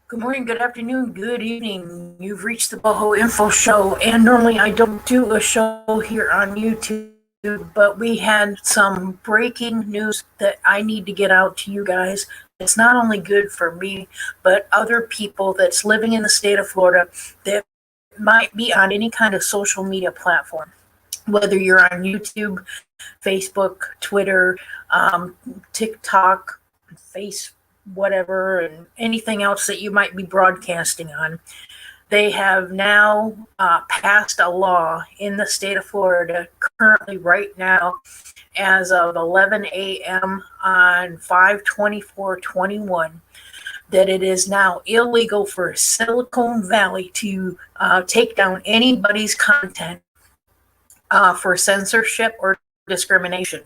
Good morning, good afternoon, good evening. You've reached the Boho Info Show, and normally I don't do a show here on YouTube, but we had some breaking news that I need to get out to you guys. It's not only good for me, but other people that's living in the state of Florida that might be on any kind of social media platform, whether you're on YouTube, Facebook, Twitter, TikTok, Face, whatever, and anything else that you might be broadcasting on. They have now passed a law in the state of Florida currently, right now, as of 11 a.m. on 5/24/21, that it is now illegal for Silicon Valley to take down anybody's content for censorship or discrimination.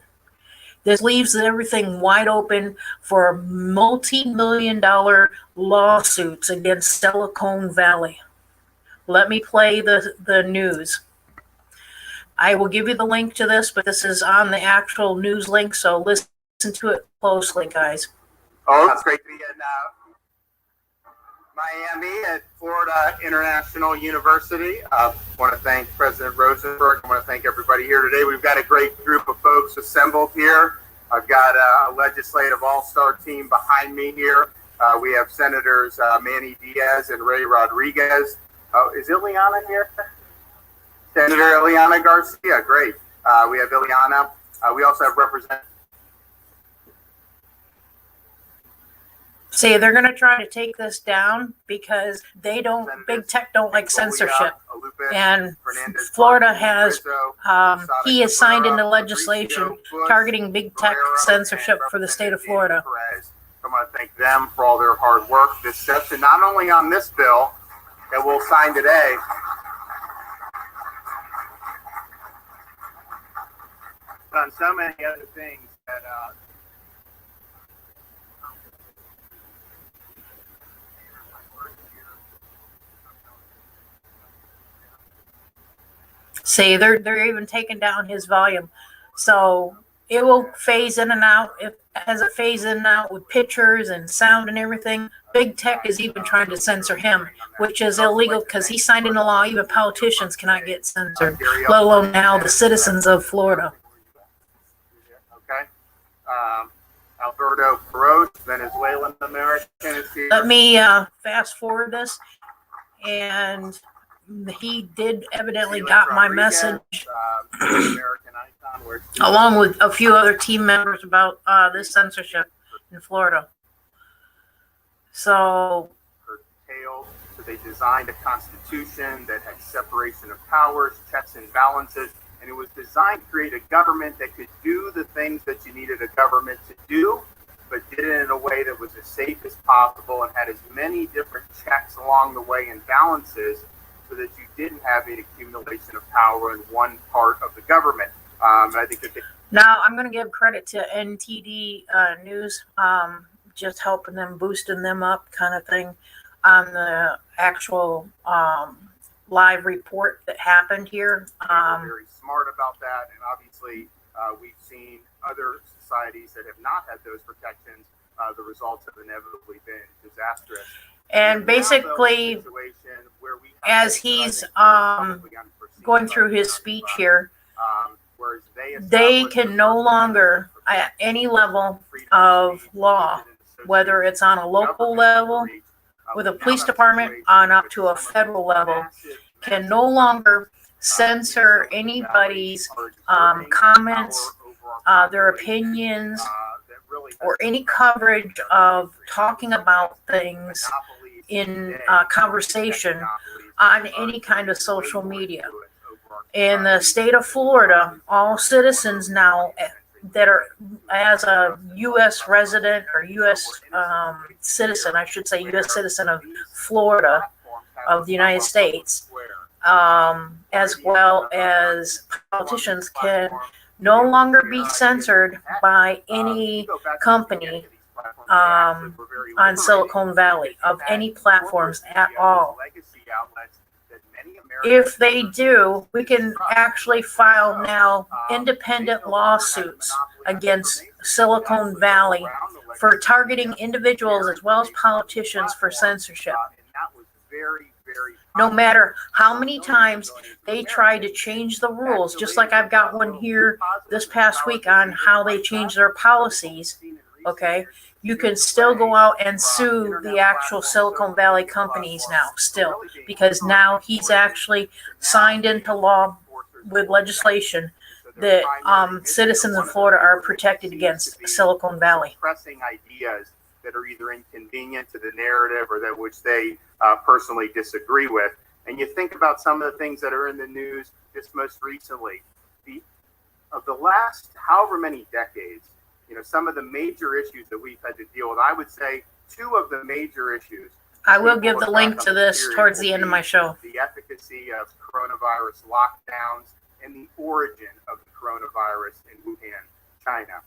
This leaves everything wide open for multi-million-dollar lawsuits against Silicon Valley. Let me play the news. I will give you the link to this, but this is on the actual news link, so listen to it closely, guys. Oh, it's great to be in Miami at Florida International University. I want to thank President Rosenberg. I want to thank everybody here today. We've got a great group of folks assembled here. I've got a legislative all-star team behind me here. We have Senators Manny Diaz and Ray Rodriguez. Is Ileana here? Senator Ileana Garcia, great. We have Ileana. We also have Representative. See, they're going to try to take this down because they don't, big tech don't like censorship. And Florida has, he has signed into legislation targeting big tech censorship for the state of Florida. I want to thank them for all their hard work this session, not only on this bill that we'll sign today, but on so many other things that See, they're even taking down his volume, so it will phase in and out. It has a phase in and out with pictures and sound and everything. Big tech is even trying to censor him, which is illegal because he signed into law. Even politicians cannot get censored, let alone now the citizens of Florida. Okay. Alberto Quiroz, Venezuelan American, is here. Let me fast forward this, and he did evidently got my message, along with a few other team members, about this censorship in Florida. So they designed a constitution that had separation of powers, checks and balances, and it was designed to create a government that could do the things that you needed a government to do, but did it in a way that was as safe as possible and had as many different checks along the way and balances, so that you didn't have an accumulation of power in one part of the government. I think that now I'm going to give credit to NTD News, just helping them, boosting them up, kind of thing, on the actual live report that happened here. We're very smart about that, and obviously we've seen other societies that have not had those protections. The results have inevitably been disastrous. And basically, as he's going through his speech here, they can no longer, at any level of law, whether it's on a local level, with a police department, on up to a federal level, can no longer censor anybody's comments, their opinions, or any coverage of talking about things in conversation on any kind of social media. In the state of Florida, all citizens now that are, as a U.S. resident or U.S. Citizen, I should say U.S. citizen of Florida, of the United States, as well as politicians, can no longer be censored by any company on Silicon Valley, of any platforms at all. If they do, we can actually file now independent lawsuits against Silicon Valley for targeting individuals as well as politicians for censorship. And that was very, very No matter how many times they try to change the rules, just like I've got one here this past week on how they changed their policies, okay, you can still go out and sue the actual Silicon Valley companies now, still, because now he's actually signed into law with legislation that citizens in Florida are protected against Silicon Valley. Pressing ideas that are either inconvenient to the narrative or that which they personally disagree with. And you think about some of the things that are in the news just most recently. Of the last however many decades, some of the major issues that we've had to deal with, I would say two of the major issues. I will give the link to this towards the end of my show. The efficacy of coronavirus lockdowns and the origin of the coronavirus in Wuhan, China.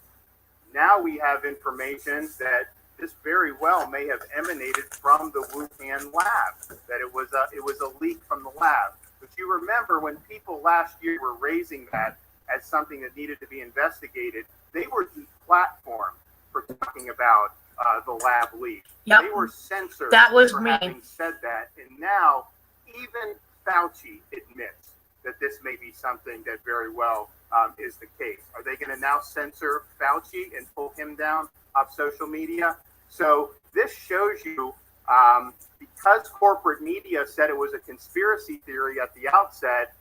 Now we have information that this very well may have emanated from the Wuhan lab, that it was a leak from the lab. But you remember when people last year were raising that as something that needed to be investigated, they were deplatformed for talking about the lab leak. Yep. They were censored for me. Having said that. And now even Fauci admits that this may be something that very well is the case. Are they going to now censor Fauci and pull him down off social media? So this shows you, because corporate media said it was a conspiracy theory at the outset,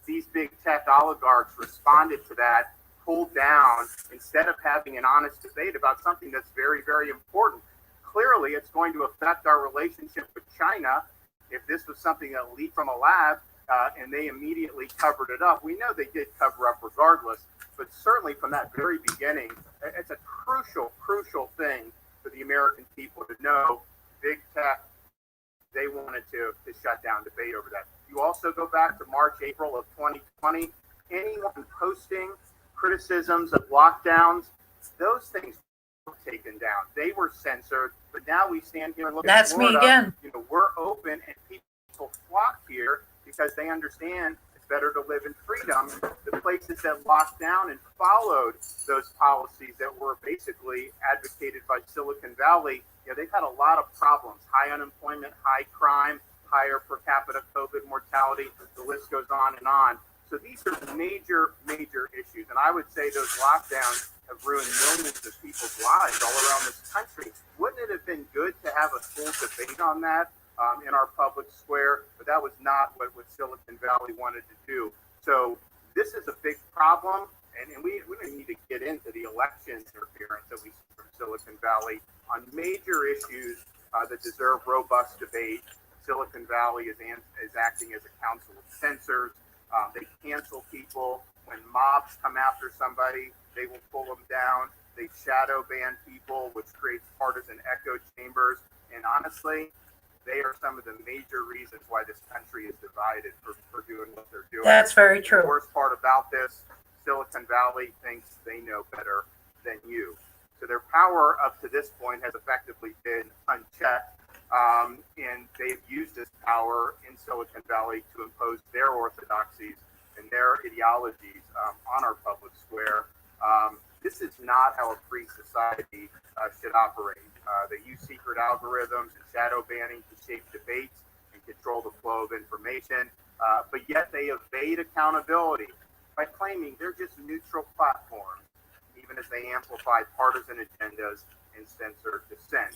these big tech oligarchs responded to that, pulled down, instead of having an honest debate about something that's very, very important. Clearly, it's going to affect our relationship with China. If this was something that leaked from a lab and they immediately covered it up, we know they did cover up regardless, but certainly from that very beginning, it's a crucial thing for the American people to know. Big tech, they wanted to shut down debate over that. You also go back to March, April of 2020, anyone posting criticisms of lockdowns, those things were taken down. They were censored, but now we stand here and look at Florida. That's me again. We're open and people flock here because they understand it's better to live in freedom. The places that locked down and followed those policies that were basically advocated by Silicon Valley, they've had a lot of problems. High unemployment, high crime, higher per capita COVID mortality. The list goes on and on. So these are major issues. And I would say those lockdowns have ruined millions of people's lives all around this country. Wouldn't it have been good to have a full debate on that in our public square? But that was not what Silicon Valley wanted to do. So this is a big problem. And we don't need to get into the election interference that we see from Silicon Valley on major issues that deserve robust debate. Silicon Valley is acting as a council of censors. They cancel people. When mobs come after somebody, they will pull them down. They shadow ban people, which creates partisan echo chambers. And honestly, they are some of the major reasons why this country is divided for doing what they're doing. That's very true. The worst part about this, Silicon Valley thinks they know better than you. So their power up to this point has effectively been unchecked. And they've used this power in Silicon Valley to impose their orthodoxies and their ideologies on our public square. This is not how a free society should operate. They use secret algorithms and shadow banning to shape debates and control the flow of information, but yet they evade accountability by claiming they're just neutral platforms, even as they amplify partisan agendas and censor dissent.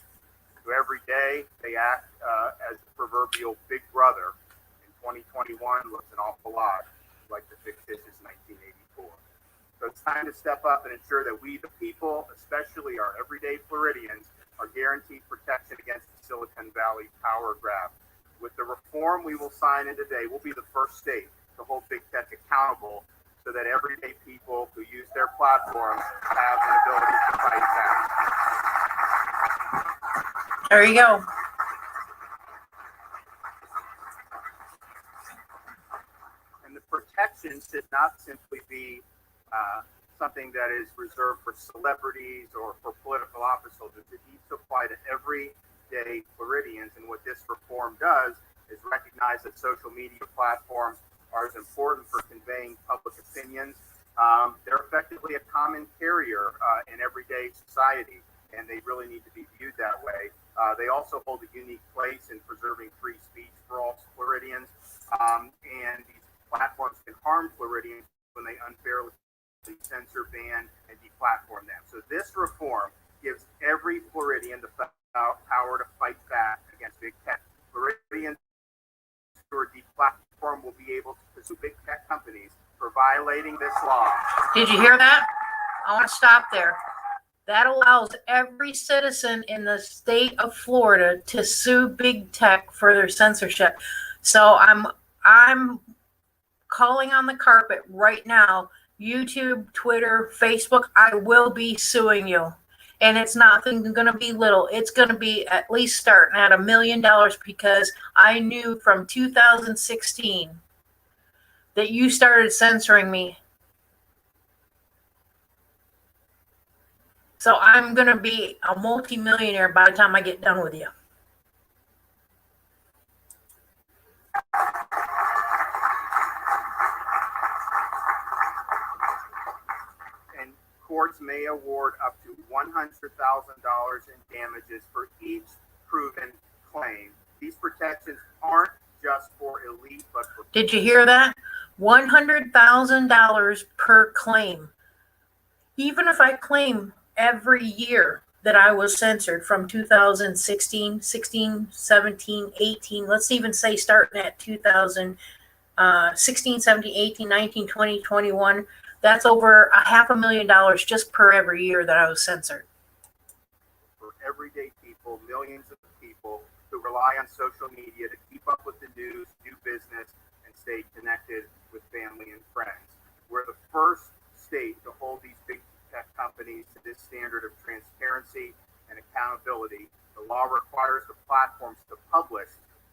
So every day they act as the proverbial big brother. In 2021 looks an awful lot like the fictitious 1984. So it's time to step up and ensure that we, the people, especially our everyday Floridians, are guaranteed protection against the Silicon Valley power grab. With the reform we will sign in today, we'll be the first state to hold big tech accountable so that everyday people who use their platforms have an ability to fight back. There you go. And the protection should not simply be something that is reserved for celebrities or for political office holders. It needs to apply to everyday Floridians. And what this reform does is recognize that social media platforms are as important for conveying public opinions. They're effectively a common carrier in everyday society. and they really need to be viewed that way. They also hold a unique place in preserving free speech for all Floridians, and these platforms can harm Floridians when they unfairly censor, ban, and deplatform them. So this reform gives every Floridian the power to fight back against big tech. Floridians who are deplatformed will be able to pursue big tech companies for violating this law. Did you hear that? I want to stop there. That allows every citizen in the state of Florida to sue big tech for their censorship. So I'm calling on the carpet right now. YouTube, Twitter, Facebook, I will be suing you. And it's not going to be little. It's going to be at least starting at $1 million, because I knew from 2016 that you started censoring me. So I'm going to be a multimillionaire by the time I get done with you. And courts may award up to $100,000 in damages for each proven claim. These protections aren't just for elite, but for... Did you hear that? $100,000 per claim. Even if I claim every year that I was censored from 2016, 16, 17, 18, let's even say starting at 2016, 17, 18, 19, 20, 21, that's over $500,000 just per every year that I was censored. For everyday people, millions of people who rely on social media to keep up with the news, do business, and stay connected with family and friends. We're the first state to hold these big tech companies to this standard of transparency and accountability. The law requires the platforms to publish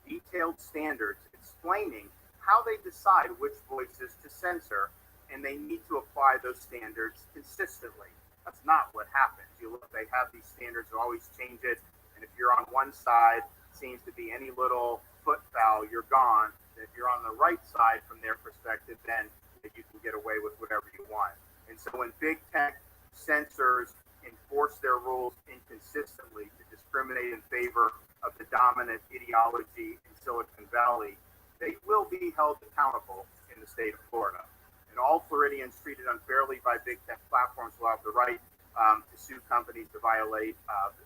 detailed standards explaining how they decide which voices to censor, and they need to apply those standards consistently. That's not what happens. You look, they have these standards, they always change it, and if you're on one side, it seems to be any little foot foul, you're gone. And if you're on the right side from their perspective, then you can get away with whatever you want. And so when big tech censors enforce their rules inconsistently to discriminate in favor of the dominant ideology in Silicon Valley, they will be held accountable in the state of Florida. And all Floridians treated unfairly by big tech platforms will have the right to sue companies to violate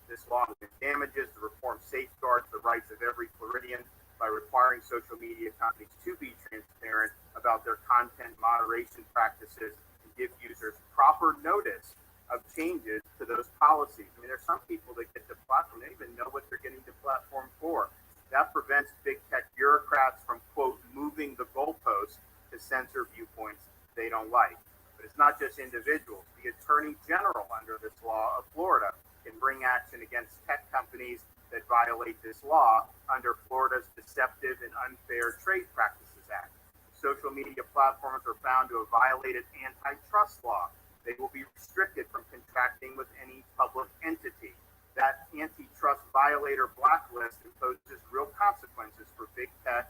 this law with damages. The reform safeguards the rights of every Floridian by requiring social media companies to be transparent about their content moderation practices and give users proper notice of changes to those policies. I mean, there's some people that get the platform, they don't even know what they're getting the platform for. That prevents big tech bureaucrats from, quote, moving the goalposts to censor viewpoints they don't like. But it's not just individuals. The Attorney General under this law of Florida can bring action against tech companies that violate this law under Florida's Deceptive and Unfair Trade Practices Act. Social media platforms are found to have violated antitrust law. They will be restricted from contracting with any public entity. That antitrust violator blacklist imposes real consequences for big tech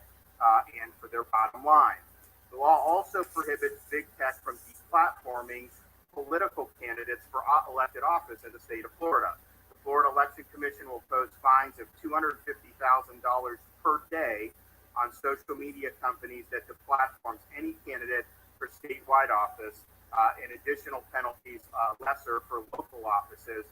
and for their bottom line. The law also prohibits big tech from deplatforming political candidates for elected office in the state of Florida. The Florida Election Commission will impose fines of $250,000 per day on social media companies that deplatforms any candidate for statewide office, and additional penalties lesser for local offices.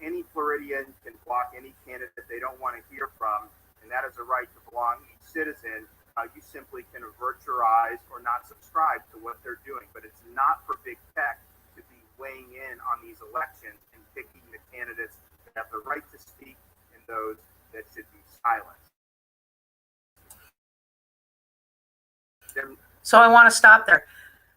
Any Floridian can block any candidate they don't want to hear from, and that is a right to belong to each citizen. You simply can avert your eyes or not subscribe to what they're doing, but it's not for big tech to be weighing in on these elections and picking the candidates that have the right to speak and those that should be silenced. So I want to stop there.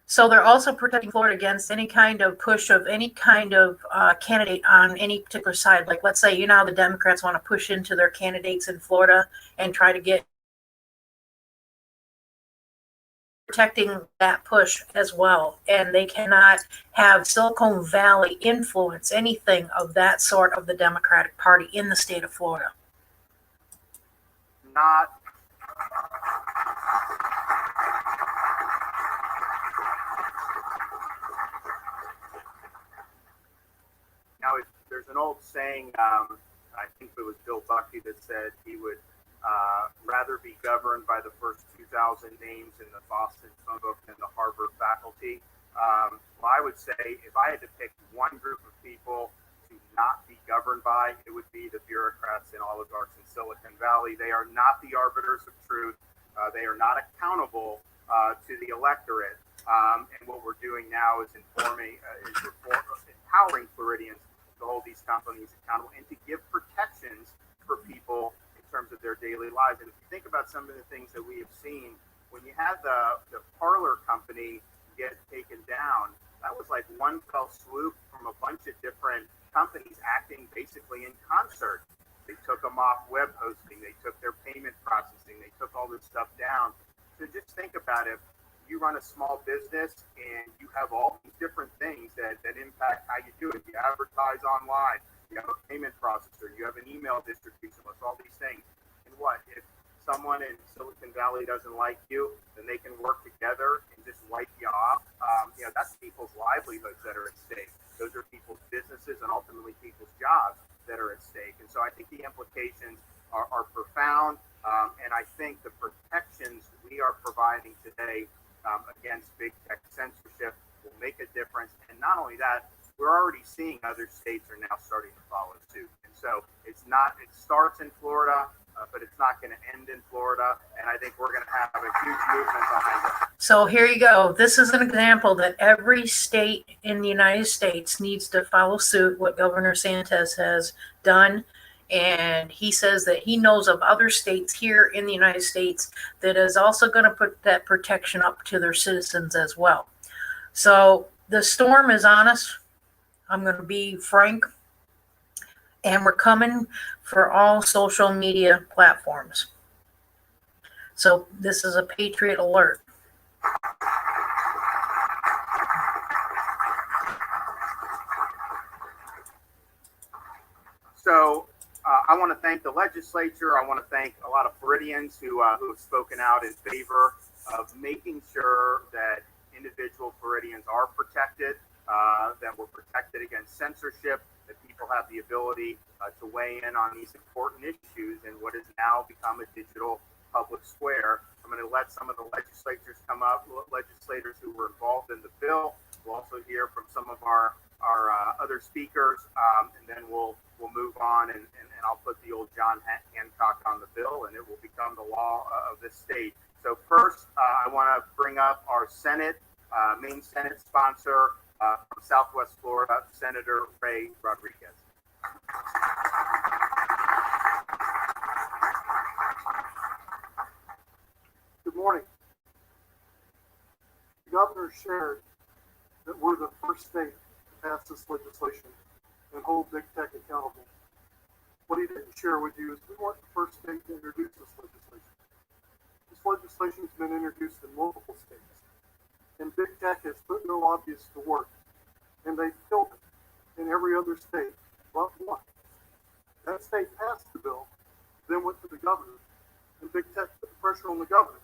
So they're also protecting Florida against any kind of push of any kind of candidate on any particular side. Like, let's say, you know, how the Democrats want to push into their candidates in Florida and try to get protecting that push as well. And they cannot have Silicon Valley influence anything of that sort of the Democratic Party in the state of Florida. Not now, there's an old saying, I think it was Bill Bucky that said he would rather be governed by the first 2,000 names in the Boston phone book than the Harvard faculty. Well, I would say if I had to pick one group of people to not be governed by, it would be the bureaucrats and oligarchs in Silicon Valley. They are not the arbiters of truth. They are not accountable to the electorate. And what we're doing now is empowering Floridians to hold these companies accountable and to give protections for people in terms of their daily lives. And if you think about some of the things that we have seen, when you had the Parler company get taken down, that was like one fell swoop from a bunch of different companies acting basically in concert. They took them off web hosting, they took their payment processing, they took all this stuff down. So just think about it. You run a small business and you have all these different things that impact how you do it. You advertise online, you have a payment processor, you have an email distribution list, all these things. And what if someone in Silicon Valley doesn't like you, then they can work together and just wipe you off. That's people's livelihoods that are at stake. Those are people's businesses and ultimately people's jobs that are at stake. And so I think the implications are profound. And I think the protections we are providing today against big tech censorship will make a difference. And not only that, we're already seeing other states are now starting to follow suit. And so it starts in Florida, but it's not going to end in Florida. And I think we're going to have a huge movement behind it. So here you go. This is an example that every state in the United States needs to follow suit what Governor Santos has done. And he says that he knows of other states here in the United States that is also going to put that protection up to their citizens as well. So the storm is on us. I'm going to be frank. And we're coming for all social media platforms. So this is a Patriot alert. So I want to thank the legislature. I want to thank a lot of Floridians who have spoken out in favor of making sure that individual Floridians are protected, that we're protected against censorship, that people have the ability to weigh in on these important issues in what has now become a digital public square. I'm going to let some of the legislators come up, legislators who were involved in the bill. We'll also hear from some of our other speakers, and then we'll move on, and I'll put the old John Hancock on the bill, and it will become the law of this state. So first, I want to bring up our Senate, main Senate sponsor from Southwest Florida, Senator Ray Rodriguez. Good morning. The governor shared that we're the first state to pass this legislation and hold big tech accountable. What he didn't share with you is we weren't the first state to introduce this legislation. This legislation has been introduced in multiple states, and big tech has put their lobbyists to work, and they've killed it in every other state but one. That state passed the bill, then went to the governor, and big tech put the pressure on the governor,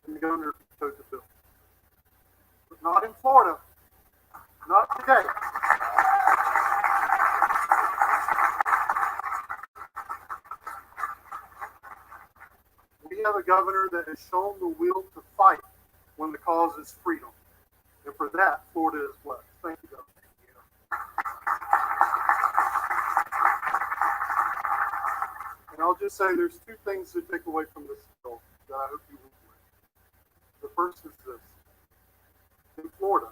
and the governor vetoed the bill. But not in Florida. Not today. We have a governor that has shown the will to fight when the cause is freedom. And for that, Florida is blessed. Thank you, Governor. And I'll just say there's two things to take away from this bill that I hope you will do. The first is this. In Florida,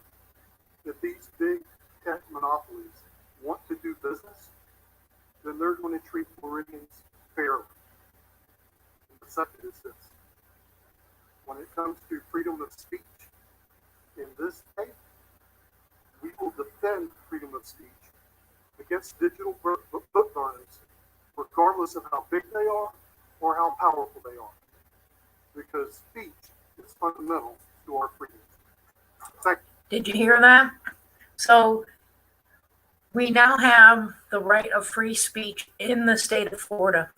if these big tech monopolies want to do business, then they're going to treat Floridians fairly. And the second is this. When it comes to freedom of speech, in this state, we will defend freedom of speech against digital book burners, regardless of how big they are or how powerful they are. Because speech is fundamental to our freedom. Thank you. Did you hear that? So we now have the right of free speech in the state of Florida.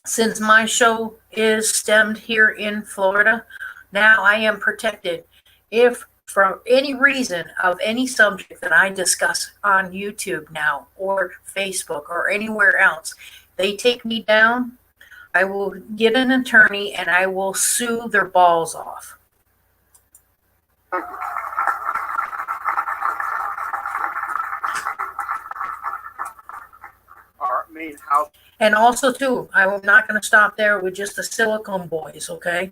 Since my show is stemmed here in Florida, now I am protected. If for any reason of any subject that I discuss on YouTube now or Facebook or anywhere else, they take me down, I will get an attorney and I will sue their balls off. Our main house. And also, too, I'm not going to stop there with just the Silicon Boys, okay?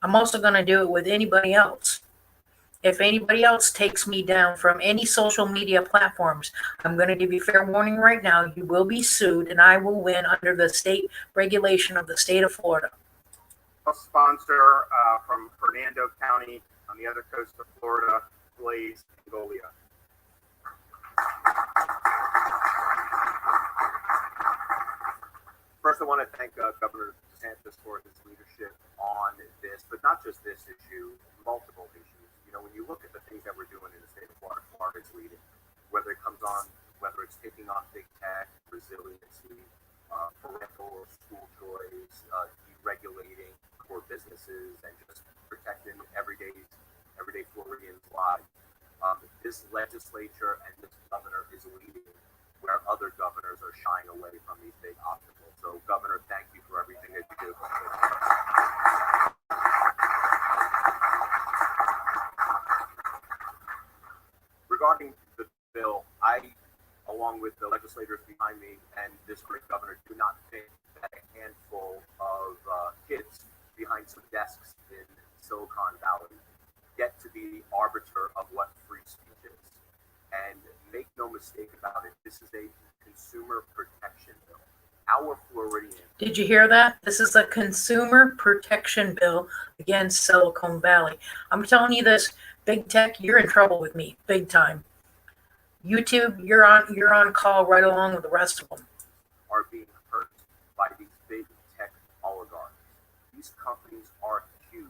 I'm also going to do it with anybody else. If anybody else takes me down from any social media platforms, I'm going to give you fair warning right now. You will be sued, and I will win under the state regulation of the state of Florida. Sponsor from Fernando County on the other coast of Florida, Blaze Angolia. First, I want to thank Governor DeSantis for his leadership on this, but not just this issue, multiple issues. You know, when you look at the things that we're doing in the state of Florida, Florida's leading, whether it's taking on big tech, resiliency, parental school choice, deregulating core businesses, and just protecting everyday Floridians' lives. This legislature and this governor is leading where other governors are shying away from these big obstacles. So, Governor, thank you for everything that you do. Regarding the bill, I, along with the legislators behind me and this great governor, do not think that a handful of kids behind some desks in Silicon Valley get to be the arbiter of what free speech is. And make no mistake about it, this is a consumer protection bill. Our Floridians. Did you hear that? This is a consumer protection bill against Silicon Valley. I'm telling you this, big tech, you're in trouble with me, big time. YouTube, you're on call right along with the rest of them. Are being hurt by these big tech oligarchs. These companies are huge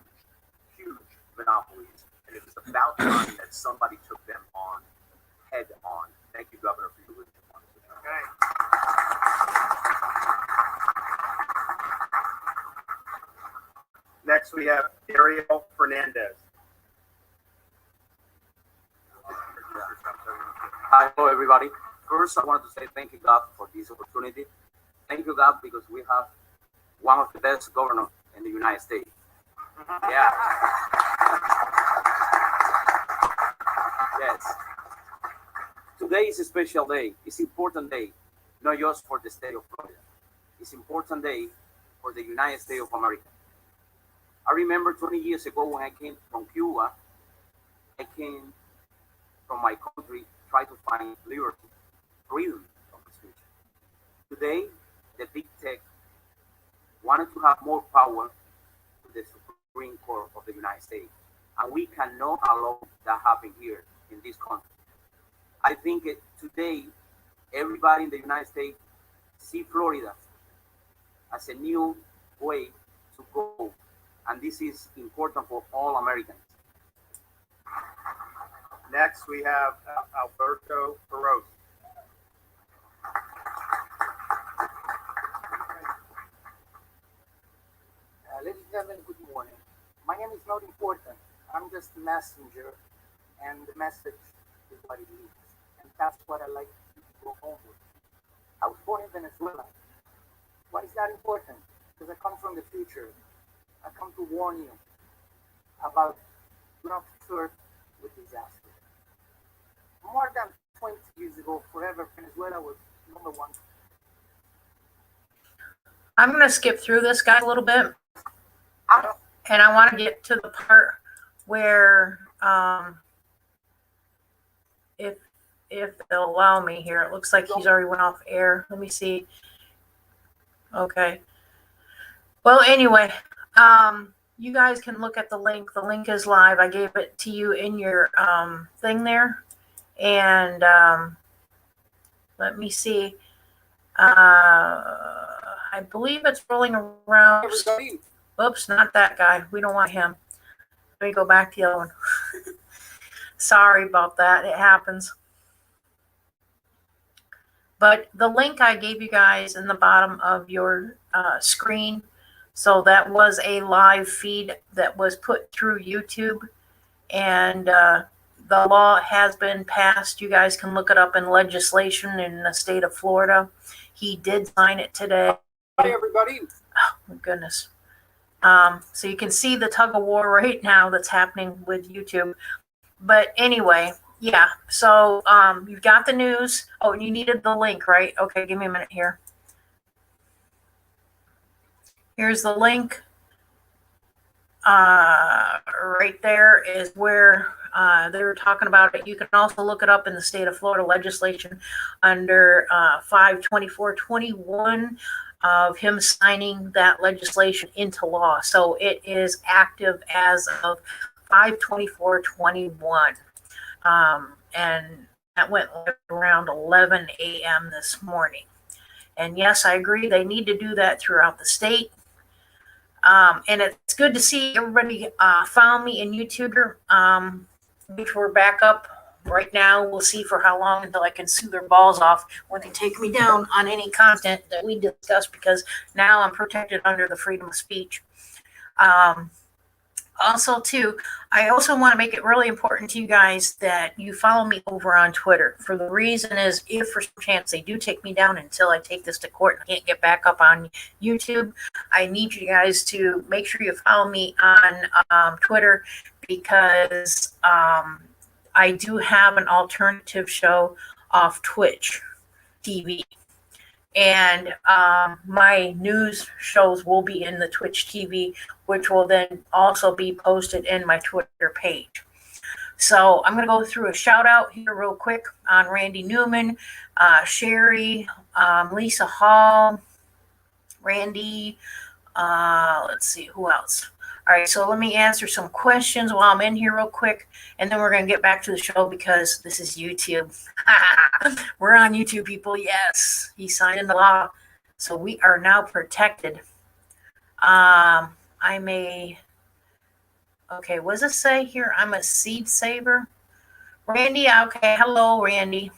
monopolies, and it is about time that somebody took them on head on. Thank you, Governor, for your leadership on this. Okay. Next, we have Ariel Fernandez. Hi, hello everybody. First, I wanted to say thank you, God, for this opportunity. Thank you, God, because we have one of the best governors in the United States. Yeah. Yes. Today is a special day. It's an important day, not just for the state of Florida. It's an important day for the United States of America. I remember 20 years ago when I came from Cuba, I came from my country, try to find liberty, freedom of speech. Today, the big tech wanted to have more power to the Supreme Court of the United States. And we cannot allow that happen here in this country. I think today, everybody in the United States see Florida as a new way to go. And this is important for all Americans. Next, we have Alberto Peros. Ladies and gentlemen, good morning. My name is not important. I'm just a messenger, and the message is what it is. And that's what I like to go home with. I was born in Venezuela. Why is that important? Because I come from the future. I come to warn you about do not flirt with disaster. More than 20 years ago, forever, Venezuela was number one. I'm going to skip through this guy a little bit. And I want to get to the part where, if they'll allow me here, it looks like he's already went off air. Let me see. Okay. Well, anyway, you guys can look at the link. The link is live. I gave it to you in your thing there. And let me see. I believe it's rolling around. Oops, not that guy. We don't want him. Let me go back to the other one. Sorry about that. It happens. But the link I gave you guys in the bottom of your screen, so that was a live feed that was put through YouTube. and the law has been passed. You guys can look it up in legislation in the state of Florida. He did sign it today. Hi, everybody. Oh, my goodness. So you can see the tug of war right now that's happening with YouTube. But anyway, yeah. So you've got the news. Oh, and you needed the link, right? Okay, give me a minute here. Here's the link. Right there is where they were talking about it. You can also look it up in the state of Florida legislation under 52421 of him signing that legislation into law. So it is active as of 52421. And that went around 11 a.m. this morning. And yes, I agree. They need to do that throughout the state. And it's good to see everybody found me in YouTuber, which we're back up right now. We'll see for how long until I can sue their balls off when they take me down on any content that we discuss, because now I'm protected under the freedom of speech. Also, too, I also want to make it really important to you guys that you follow me over on Twitter. For the reason is, if for some chance they do take me down until I take this to court and I can't get back up on YouTube, I need you guys to make sure you follow me on Twitter, because I do have an alternative show off Twitch TV. And my news shows will be in the Twitch TV, which will then also be posted in my Twitter page. So I'm going to go through a shout out here real quick on Randy Newman, Sherry, Lisa Hall, Randy. Let's see, who else? All right, so let me answer some questions while I'm in here real quick, and then we're going to get back to the show, because this is YouTube. We're on YouTube, people. Yes, he signed into law, so we are now protected. Okay, what does it say here? I'm a seed saver. Randy, okay, hello, Randy.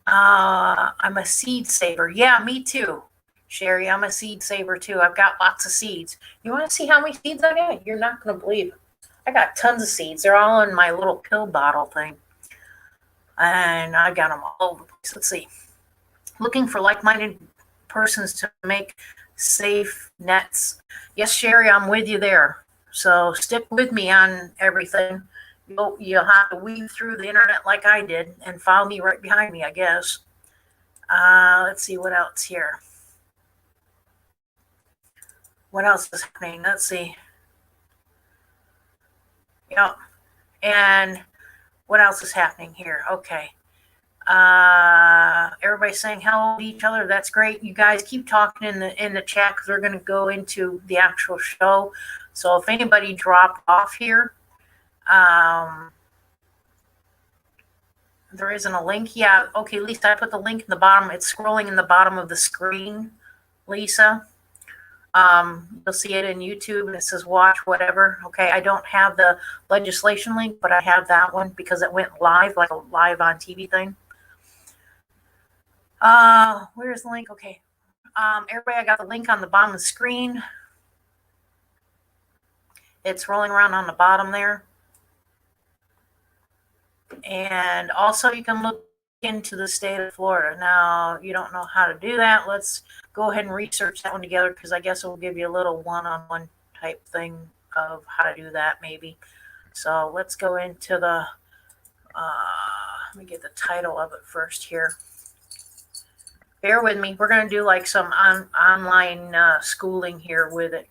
I'm a seed saver. Yeah, me too. Sherry, I'm a seed saver too. I've got lots of seeds. You want to see how many seeds I got? You're not going to believe it. I got tons of seeds. They're all in my little pill bottle thing. And I got them all over the place. Let's see. Looking for like-minded persons to make safe nets. Yes, Sherry, I'm with you there. So stick with me on everything. You'll have to weave through the internet like I did and follow me right behind me, I guess. Let's see what else here. What else is happening? Let's see. Yep. And what else is happening here? Okay. Everybody's saying hello to each other. That's great. You guys keep talking in the chat, because we're going to go into the actual show. So if anybody dropped off here, there isn't a link. Yeah. Okay, Lisa, I put the link in the bottom. It's scrolling in the bottom of the screen, Lisa. You'll see it in YouTube, and it says watch whatever. Okay, I don't have the legislation link, but I have that one because it went live, like a live on TV thing. Where's the link? Okay. Everybody, I got the link on the bottom of the screen. It's rolling around on the bottom there. And also you can look into the state of Florida. Now, you don't know how to do that. Let's go ahead and research that one together, because I guess it will give you a little one-on-one type thing of how to do that maybe. So let's go into the, let me get the title of it first here. Bear with me. We're going to do like some online schooling here with it,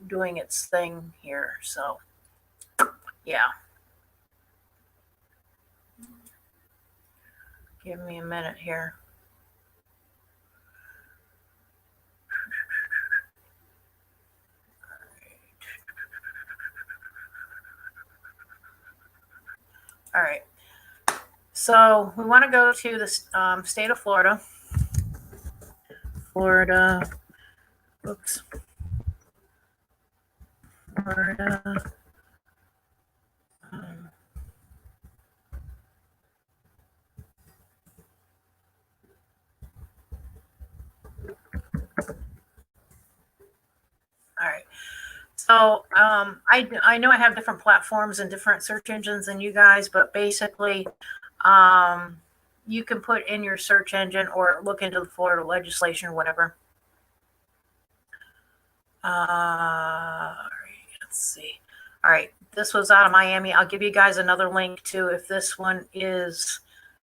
doing its thing here. So, yeah. Give me a minute here. All right. So we want to go to the state of Florida. Florida. Oops. Florida. All right. So I know I have different platforms and different search engines than you guys, but basically, you can put in your search engine or look into the Florida legislation or whatever. Let's see. All right, this was out of Miami. I'll give you guys another link too if this one is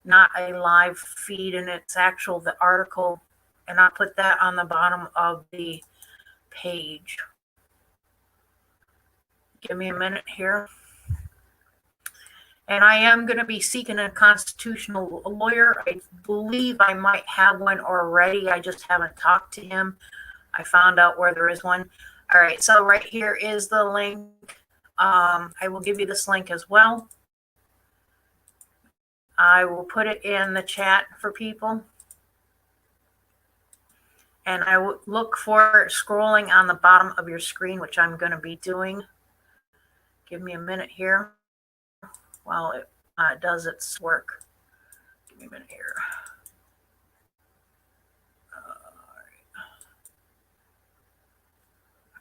not a live feed and it's actual the article, and I'll put that on the bottom of the page. Give me a minute here. And I am going to be seeking a constitutional lawyer. I believe I might have one already. I just haven't talked to him. I found out where there is one. All right, so right here is the link. I will give you this link as well. I will put it in the chat for people. And I will look for scrolling on the bottom of your screen, which I'm going to be doing. Give me a minute here while it does its work. Give me a minute here. All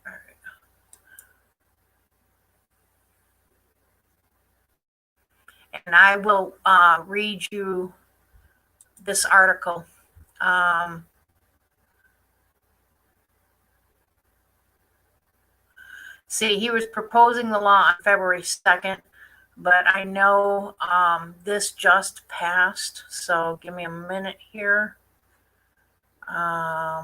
right. And I will read you this article. See, he was proposing the law on February 2nd, but I know this just passed, so give me a minute here. All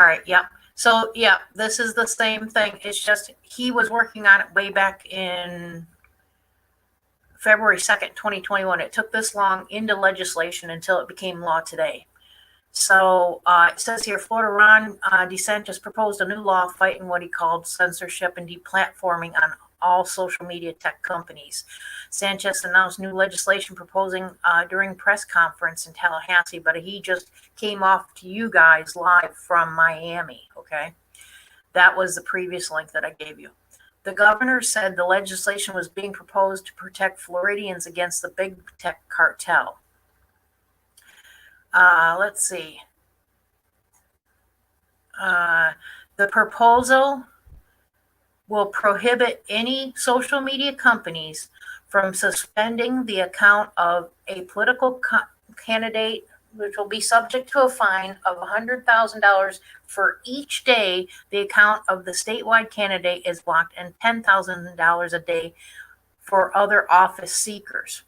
right, yep. So, yeah, this is the same thing. It's just he was working on it way back in February 2nd, 2021. It took this long into legislation until it became law today. So it says here, Florida Ron DeSantis proposed a new law fighting what he called censorship and deplatforming on all social media tech companies. Sanchez announced new legislation proposing during press conference in Tallahassee, but he just came off to you guys live from Miami, okay? That was the previous link that I gave you. The governor said the legislation was being proposed to protect Floridians against the big tech cartel. Let's see. The proposal will prohibit any social media companies from suspending the account of a political candidate, which will be subject to a fine of $100,000 for each day the account of the statewide candidate is blocked, and $10,000 a day for other office seekers.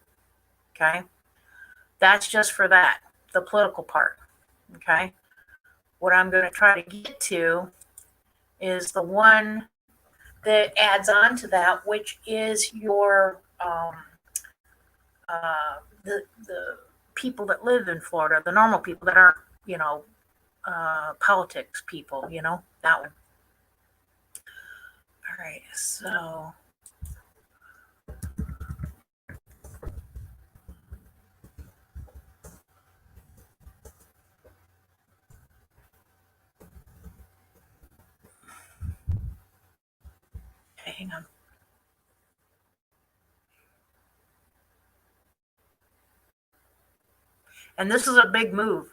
Okay? That's just for that, the political part. Okay? What I'm going to try to get to is the one that adds on to that, which is your the people that live in Florida, the normal people that aren't, politics people, that one. All right, so okay, hang on. And this is a big move.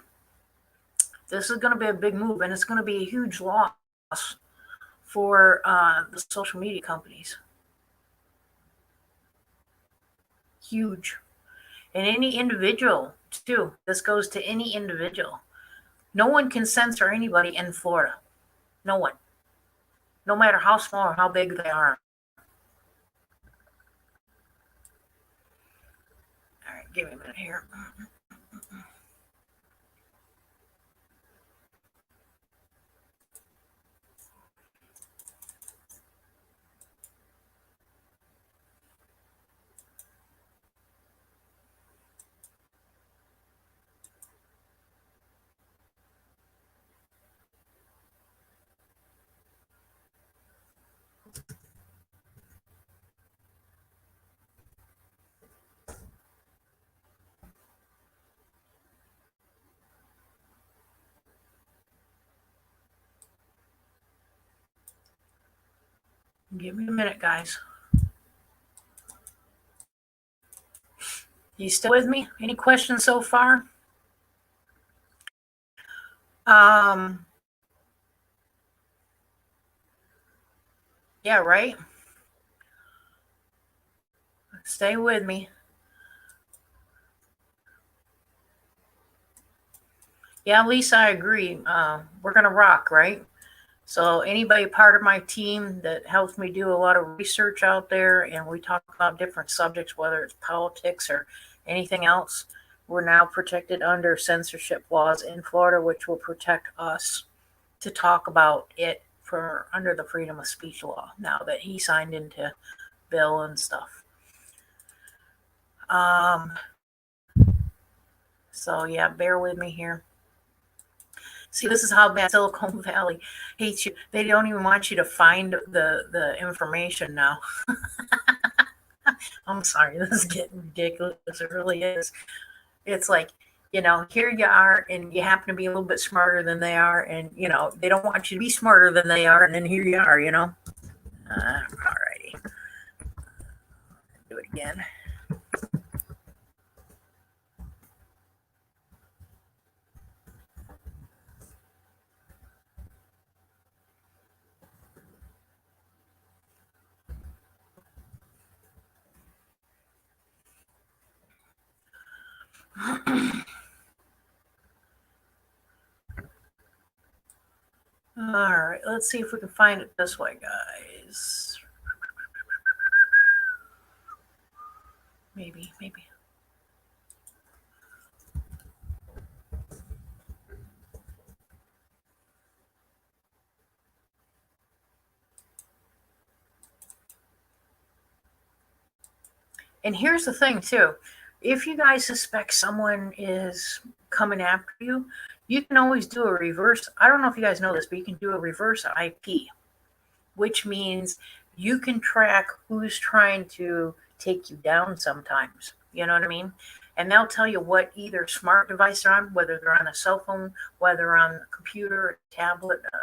This is going to be a big move, and it's going to be a huge loss for the social media companies. Huge. And any individual, too. This goes to any individual. No one can censor anybody in Florida. No one. No matter how small or how big they are. All right, give me a minute here. Give me a minute, guys. You still with me? Any questions so far? Um, yeah, right. Stay with me. Yeah, Lisa, I agree. We're gonna rock, right? So anybody part of my team that helps me do a lot of research out there, and we talk about different subjects, whether it's politics or anything else, we're now protected under censorship laws in Florida, which will protect us to talk about it for under the freedom of speech law. Now that he signed into bill and stuff. Um, so yeah, bear with me here. See, this is how bad Silicon Valley hates you. They don't even want you to find the information now. I'm sorry, this is getting ridiculous. It really is. It's like, here you are, and you happen to be a little bit smarter than they are, and they don't want you to be smarter than they are, and then here you are. Alrighty, do it again. All right, let's see if we can find it this way, guys. Maybe. And here's the thing, too. If you guys suspect someone is coming after you, you can always do a reverse. I don't know if you guys know this, but you can do a reverse IP, which means you can track who's trying to take you down sometimes. You know what I mean? And they'll tell you what either smart device they're on, whether they're on a cell phone, whether on a computer, a tablet, a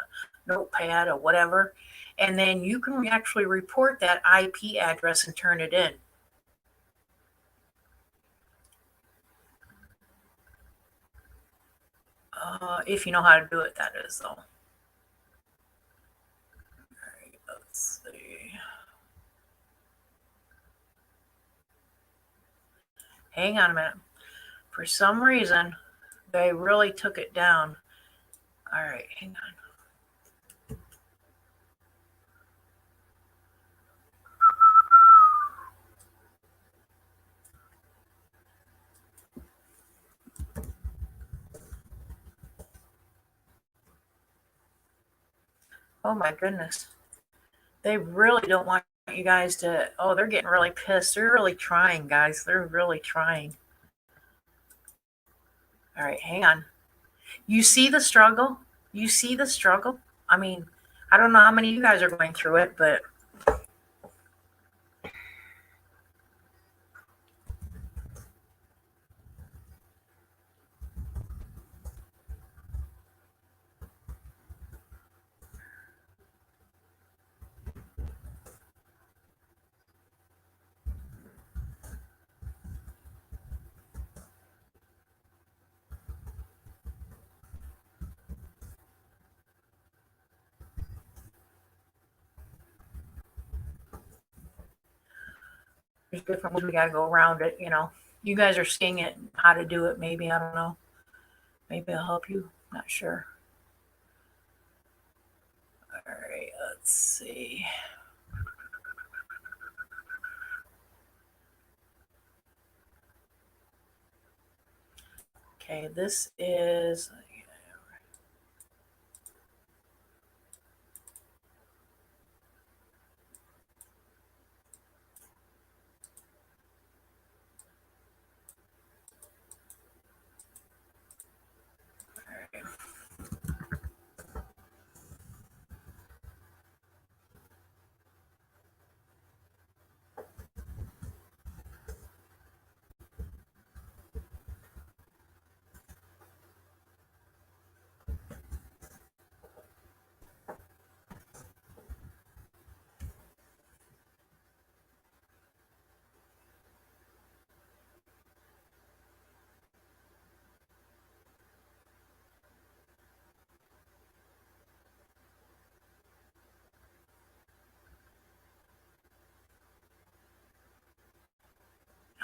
notepad, or whatever. And then you can actually report that IP address and turn it in. If you know how to do it, that is, though. All right, let's see. Hang on a minute. For some reason, they really took it down. All right, hang on. Oh my goodness. They really don't want you guys to. Oh, they're getting really pissed. They're really trying, guys. They're really trying. All right, hang on. You see the struggle? You see the struggle? I mean, I don't know how many of you guys are going through it, but there's different ways we got to go around it. You guys are seeing it, how to do it. Maybe, I don't know. Maybe I'll help you. Not sure. All right, let's see. Okay, this is.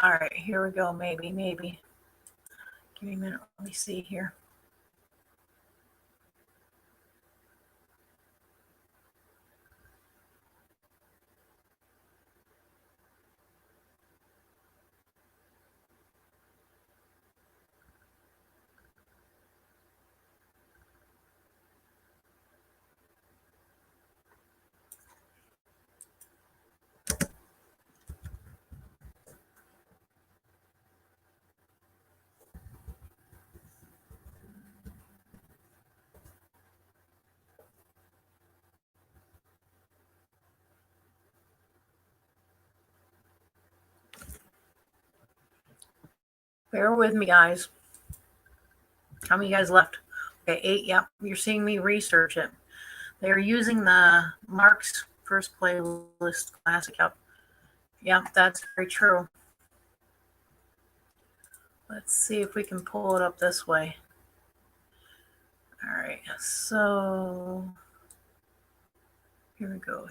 All right, here we go. Maybe. Give me a minute. Let me see here. Bear with me, guys. How many guys left? Okay, 8. Yep, you're seeing me research it. They're using the Mark's First Playlist Classic. Yep, that's very true. Let's see if we can pull it up this way. All right, so here we go.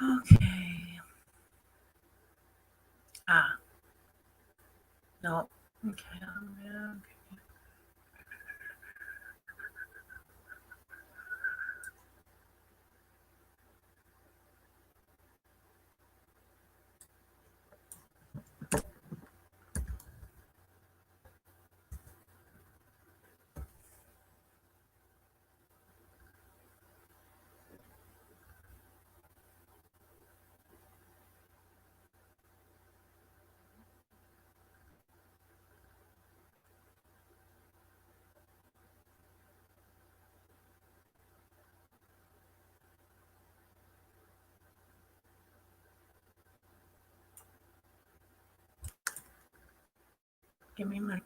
Okay. No. Okay. Give me a minute.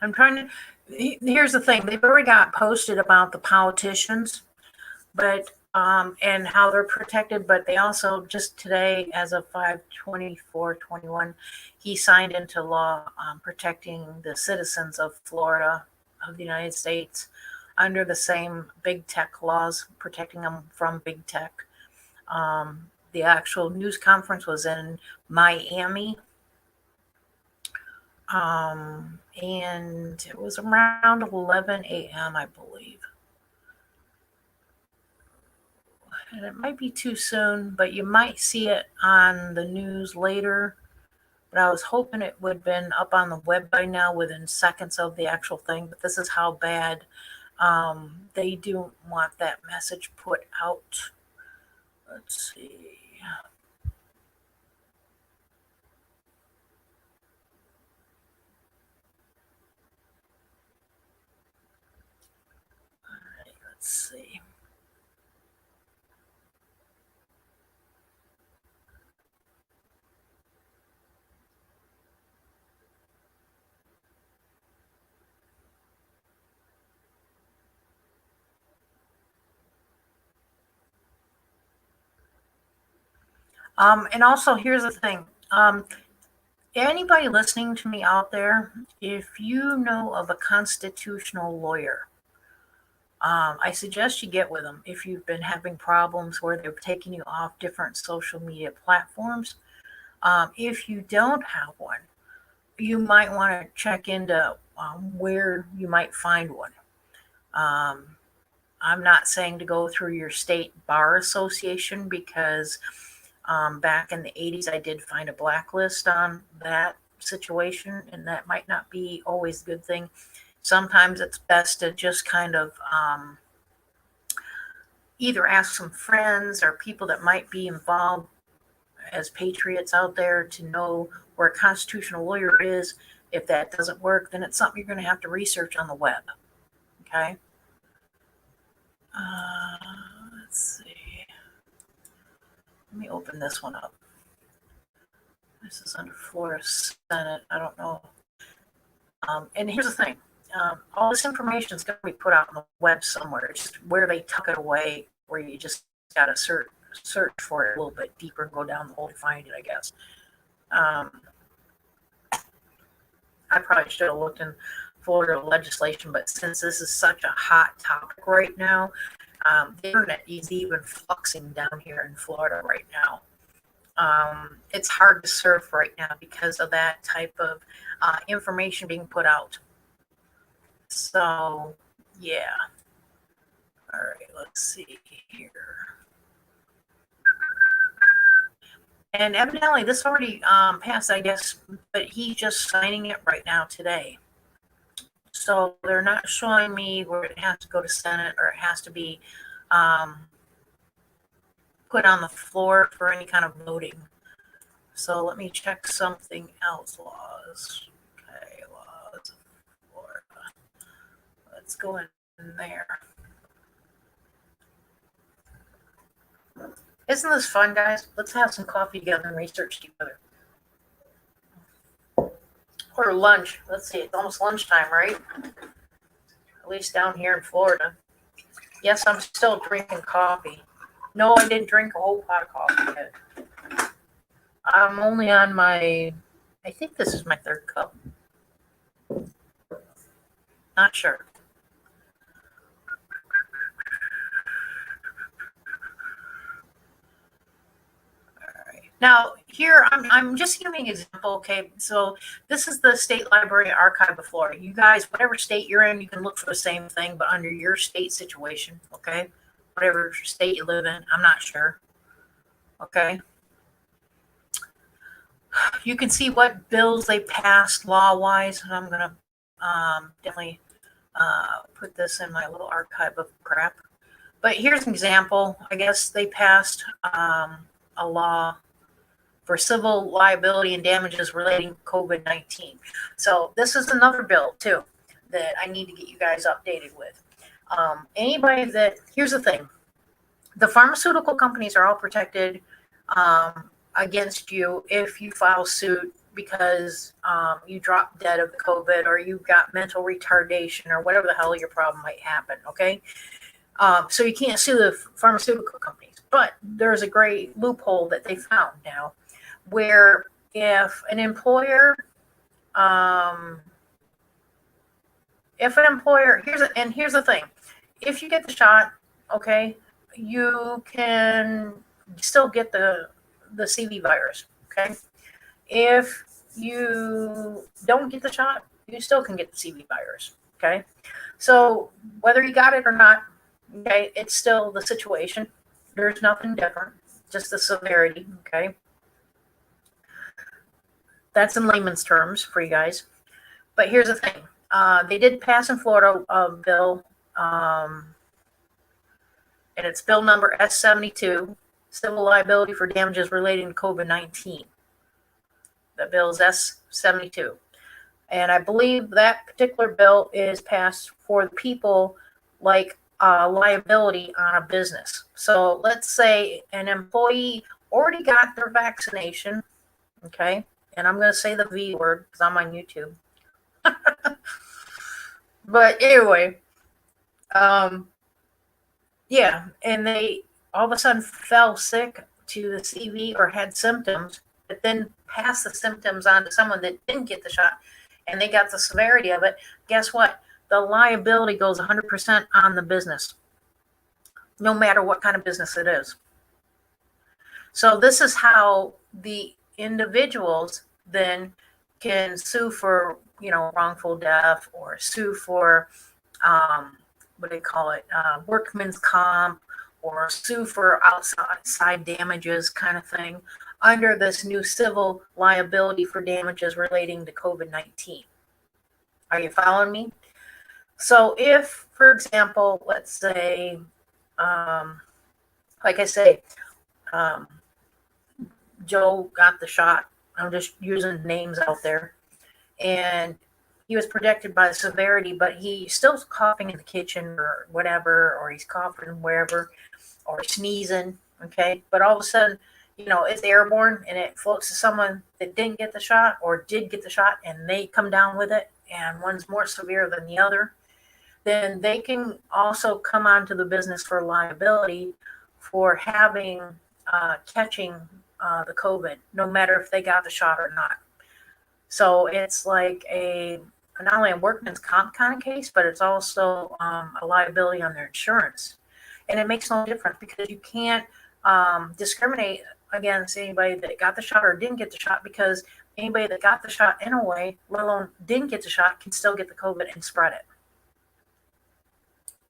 I'm trying to. Here's the thing. They've already got posted about the politicians, but and how they're protected. But they also just today, as of 5/24/21, he signed into law protecting the citizens of Florida, of the United States, under the same big tech laws, protecting them from big tech. The actual news conference was in Miami. And it was around 11 a.m., I believe. And it might be too soon, but you might see it on the news later. But I was hoping it would have been up on the web by now within seconds of the actual thing. But this is how bad they do want that message put out. Let's see. All right, let's see. And also, here's the thing. Anybody listening to me out there, if you know of a constitutional lawyer, I suggest you get with them if you've been having problems where they're taking you off different social media platforms. If you don't have one, you might want to check into where you might find one. I'm not saying to go through your state bar association because back in the 80s, I did find a blacklist on that situation, and that might not be always a good thing. Sometimes it's best to just kind of either ask some friends or people that might be involved as patriots out there to know where a constitutional lawyer is. If that doesn't work, then it's something you're going to have to research on the web. Okay. Let's see. Let me open this one up. This is under Florida Senate. I don't know. And here's the thing. All this information is going to be put out on the web somewhere. It's just where they tuck it away, where you just got to search for it a little bit deeper and go down the hole to find it, I guess. I probably should have looked in Florida legislation, but since this is such a hot topic right now, The internet is even fluxing down here in Florida right now. It's hard to surf right now because of that type of information being put out. So, yeah. All right, let's see here. And evidently, this already passed, I guess, but he's just signing it right now today. So they're not showing me where it has to go to Senate or it has to be put on the floor for any kind of voting. So let me check something else. Laws. Okay, laws of Florida. Let's go in there. Isn't this fun, guys? Let's have some coffee together and research together. Or lunch. Let's see, it's almost lunchtime, right? At least down here in Florida. Yes, I'm still drinking coffee. No, I didn't drink a whole pot of coffee yet. I'm only on my, I think this is my third cup. Not sure. Now, here, I'm just giving an example, okay? So this is the State Library Archive of Florida. You guys, whatever state you're in, you can look for the same thing, but under your state situation, okay? Whatever state you live in, I'm not sure, okay? You can see what bills they passed law-wise, and I'm going to definitely put this in my little archive of crap. But here's an example. I guess they passed a law for civil liability and damages relating to COVID-19. So this is another bill too that I need to get you guys updated with. Anybody that, here's the thing, the pharmaceutical companies are all protected against you if you file suit because you dropped dead of COVID or you got mental retardation or whatever the hell your problem might happen, okay? So you can't sue the pharmaceutical companies, but there's a great loophole that they found now where if an employer, here's the thing, if you get the shot, okay, you can still get the CV virus, okay? If you don't get the shot, you still can get the CV virus, okay? So whether you got it or not, okay, it's still the situation. There's nothing different, just the severity, okay? That's in layman's terms for you guys. But here's the thing. They did pass in Florida a bill, and it's bill number S72, Civil Liability for Damages Relating to COVID-19. The bill is S72. And I believe that particular bill is passed for the people like liability on a business. So let's say an employee already got their vaccination, okay? And I'm going to say the V word because I'm on YouTube. But anyway, yeah, and they all of a sudden fell sick to the CV or had symptoms, but then passed the symptoms on to someone that didn't get the shot and they got the severity of it. Guess what? The liability goes 100% on the business, no matter what kind of business it is. So this is how the individuals then can sue for, wrongful death or sue for, what do they call it, workman's comp, or sue for outside damages kind of thing under this new civil liability for damages relating to COVID-19. Are you following me? So if, for example, let's say, like I say, Joe got the shot. I'm just using names out there. And he was protected by the severity, but he's still coughing in the kitchen or whatever, or he's coughing wherever, or sneezing, okay? But all of a sudden, it's airborne and it floats to someone that didn't get the shot or did get the shot and they come down with it and one's more severe than the other, then they can also come onto the business for liability for having, catching the COVID, no matter if they got the shot or not. So it's like not only a workman's comp kind of case, but it's also a liability on their insurance. And it makes no difference because you can't discriminate against anybody that got the shot or didn't get the shot, because anybody that got the shot anyway, let alone didn't get the shot, can still get the COVID and spread it.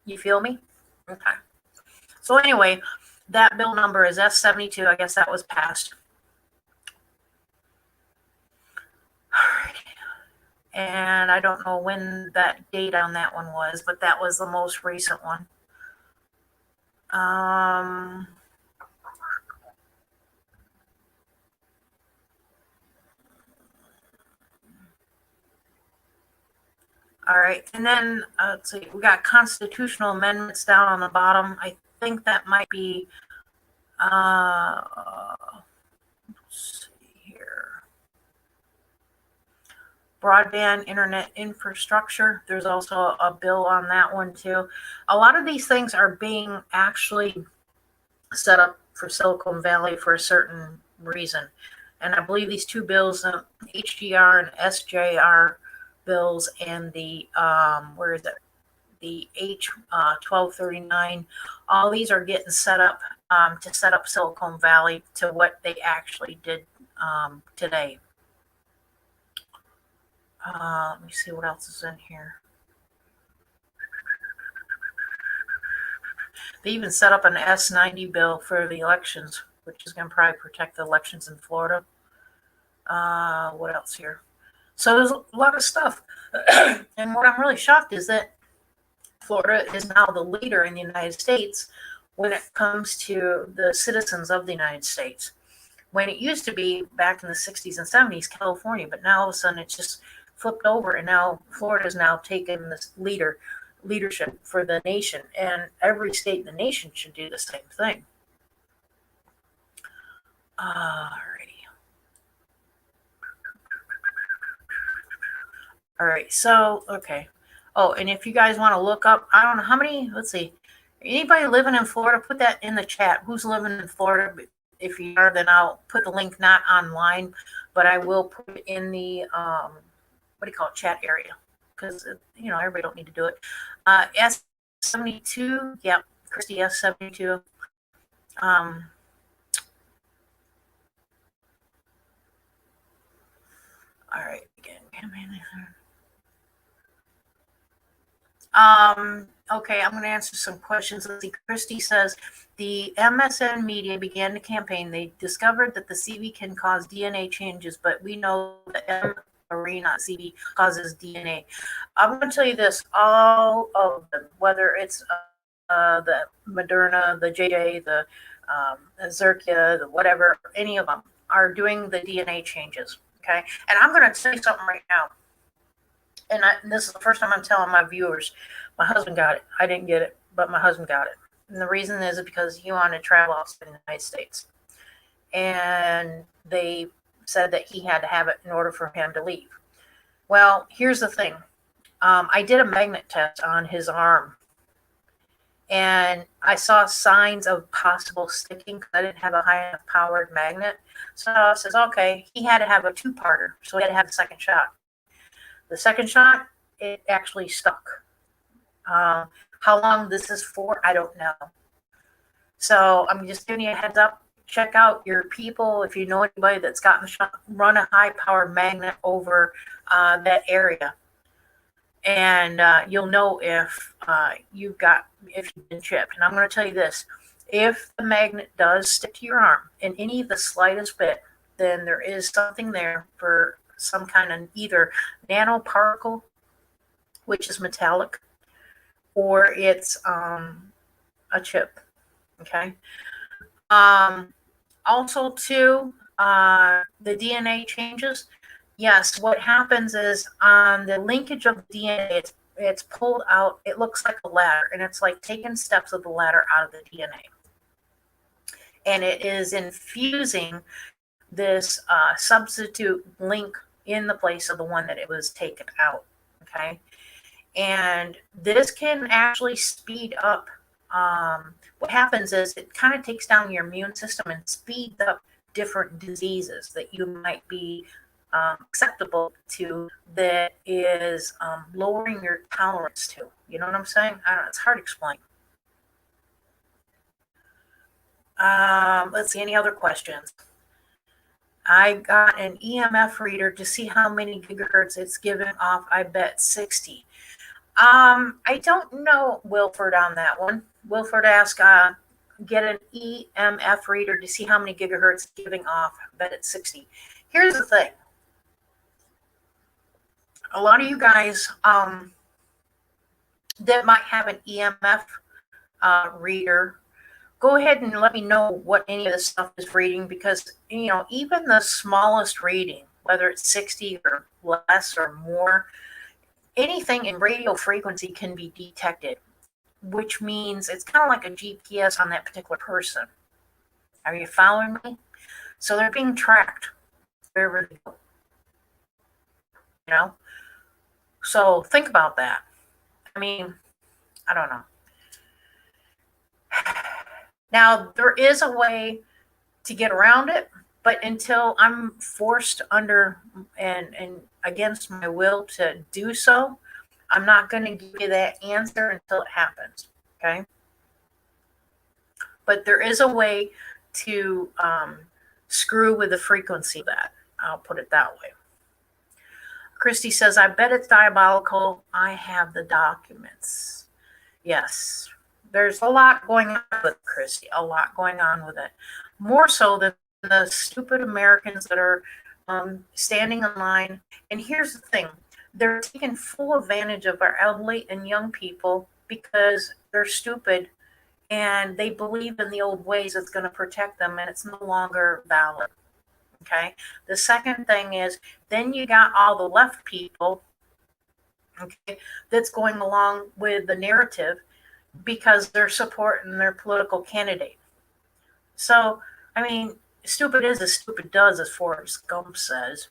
You feel me? Okay. So anyway, that bill number is S72. I guess that was passed. All right. And I don't know when that date on that one was, but that was the most recent one. All right, and then let's see, we got constitutional amendments down on the bottom. I think that might be, let's see here, broadband internet infrastructure. There's also a bill on that one too. A lot of these things are being actually set up for Silicon Valley for a certain reason. And I believe these two bills, HGR and SJR bills, and the where is it? The H1239. All these are getting set up to set up Silicon Valley to what they actually did today. Let me see what else is in here. They even set up an S90 bill for the elections, which is going to probably protect the elections in Florida. What else here? So there's a lot of stuff. And what I'm really shocked is that Florida is now the leader in the United States when it comes to the citizens of the United States. When it used to be back in the 60s and 70s, California, but now all of a sudden it's just flipped over, and now Florida is now taking this leadership for the nation, and every state in the nation should do the same thing. All right, so, okay. Oh, and if you guys want to look up, I don't know how many, let's see, anybody living in Florida, put that in the chat. Who's living in Florida? If you are, then I'll put the link not online, but I will put it in the, what do you call it, chat area, because, you know, everybody don't need to do it. S72, yep, Christy S72. All right, again, okay, I'm going to answer some questions. Let's see. Christy says the MSN media began the campaign. They discovered that the CV can cause DNA changes, but we know that mRNA CV causes DNA. I'm going to tell you this: all of them, whether it's the Moderna, the JJ, the Zerkia, the whatever, any of them are doing the DNA changes. Okay, and I'm going to tell you something right now. And this is the first time I'm telling my viewers. My husband got it. I didn't get it, but my husband got it. And the reason is because he wanted to travel outside the United States. And they said that he had to have it in order for him to leave. Well, here's the thing. I did a magnet test on his arm. And I saw signs of possible sticking because I didn't have a high enough powered magnet. So I says, okay, he had to have a two-parter. So he had to have a second shot. The second shot, it actually stuck. How long this is for, I don't know. So I'm just giving you a heads up. Check out your people. If you know anybody that's gotten the shot, run a high-powered magnet over that area. And you'll know if you've been chipped. And I'm going to tell you this. If the magnet does stick to your arm in any of the slightest bit, then there is something there for some kind of either nanoparticle, which is metallic, or it's a chip. Okay. Also, too, the DNA changes. Yes, what happens is on the linkage of DNA, it's pulled out. It looks like a ladder, and it's like taking steps of the ladder out of the DNA. And it is infusing this substitute link in the place of the one that it was taken out. Okay. And this can actually speed up. What happens is it kind of takes down your immune system and speeds up different diseases that you might be acceptable to, that is lowering your tolerance to. You know what I'm saying? I don't know, it's hard to explain. Let's see, any other questions? I got an EMF reader to see how many gigahertz it's giving off. I bet 60. I don't know Wilford on that one. Wilford asked, get an EMF reader to see how many gigahertz it's giving off. I bet it's 60. Here's the thing. A lot of you guys that might have an EMF reader, go ahead and let me know what any of this stuff is reading, because even the smallest reading, whether it's 60 or less or more, anything in radio frequency can be detected, which means it's kind of like a GPS on that particular person. Are you following me? So they're being tracked wherever they go. So think about that. I mean, I don't know. Now, there is a way to get around it, but until I'm forced under and against my will to do so, I'm not going to give you that answer until it happens, okay? But there is a way to screw with the frequency of that. I'll put it that way. Christy says, I bet it's diabolical. I have the documents. Yes. There's a lot going on with it, Christy, a lot going on with it. More so than the stupid Americans that are standing in line. And here's the thing. They're taking full advantage of our elderly and young people because they're stupid and they believe in the old ways it's going to protect them, and it's no longer valid. Okay. The second thing is, then you got all the left people, okay, that's going along with the narrative because they're supporting their political candidate. So, I mean, stupid is as stupid does, as Forrest Gump says,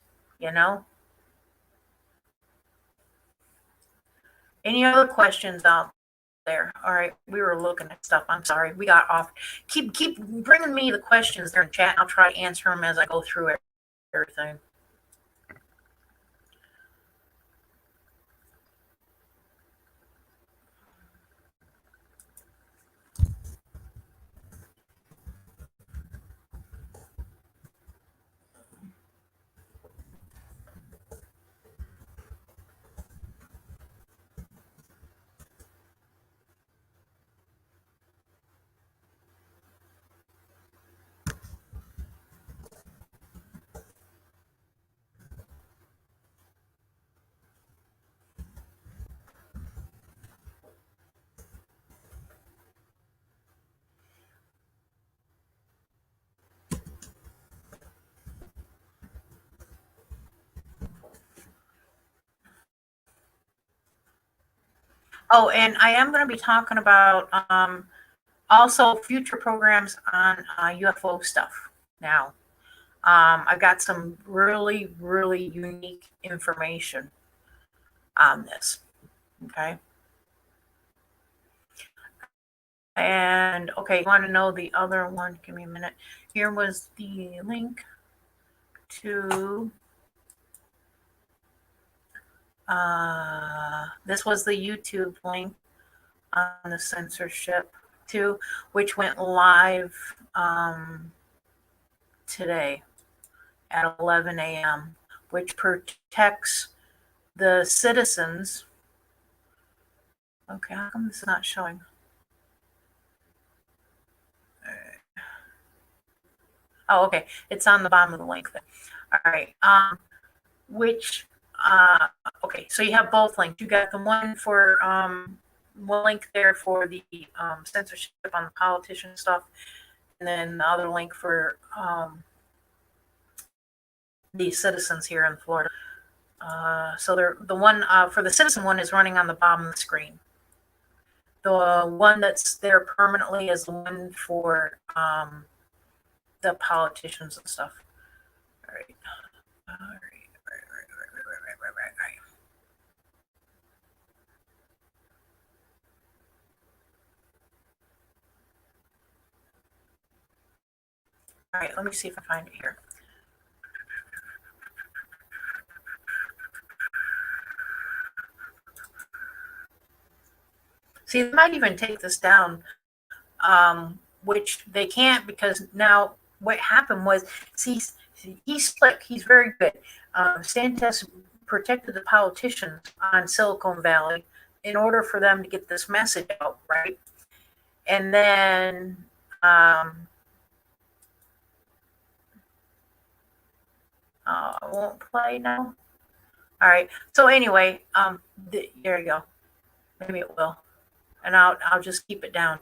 Any other questions out there? All right, we were looking at stuff. I'm sorry, we got off. Keep bringing me the questions there in chat. I'll try to answer them as I go through everything. Oh, and I am going to be talking about also future programs on UFO stuff now. I've got some really, really unique information on this. Okay. And okay, you want to know the other one? Give me a minute. Here was the link to this was the YouTube link on the censorship too, which went live today at 11 a.m., which protects the citizens. Okay, how come this is not showing? Oh, okay, it's on the bottom of the link there. All right, okay, so you have both links. You got the one for one link there for the censorship on the politician stuff, and then the other link for the citizens here in Florida. So the one for the citizen one is running on the bottom of the screen. The one that's there permanently is the one for the politicians and stuff. All right. All right. All right, let me see if I find it here. See, they might even take this down which they can't because now what happened was, see, he's slick. He's very good. Santos protected the politicians on Silicon Valley in order for them to get this message out, right? And then won't play now. All right. So anyway, there you go. Maybe it will, and I'll just keep it down.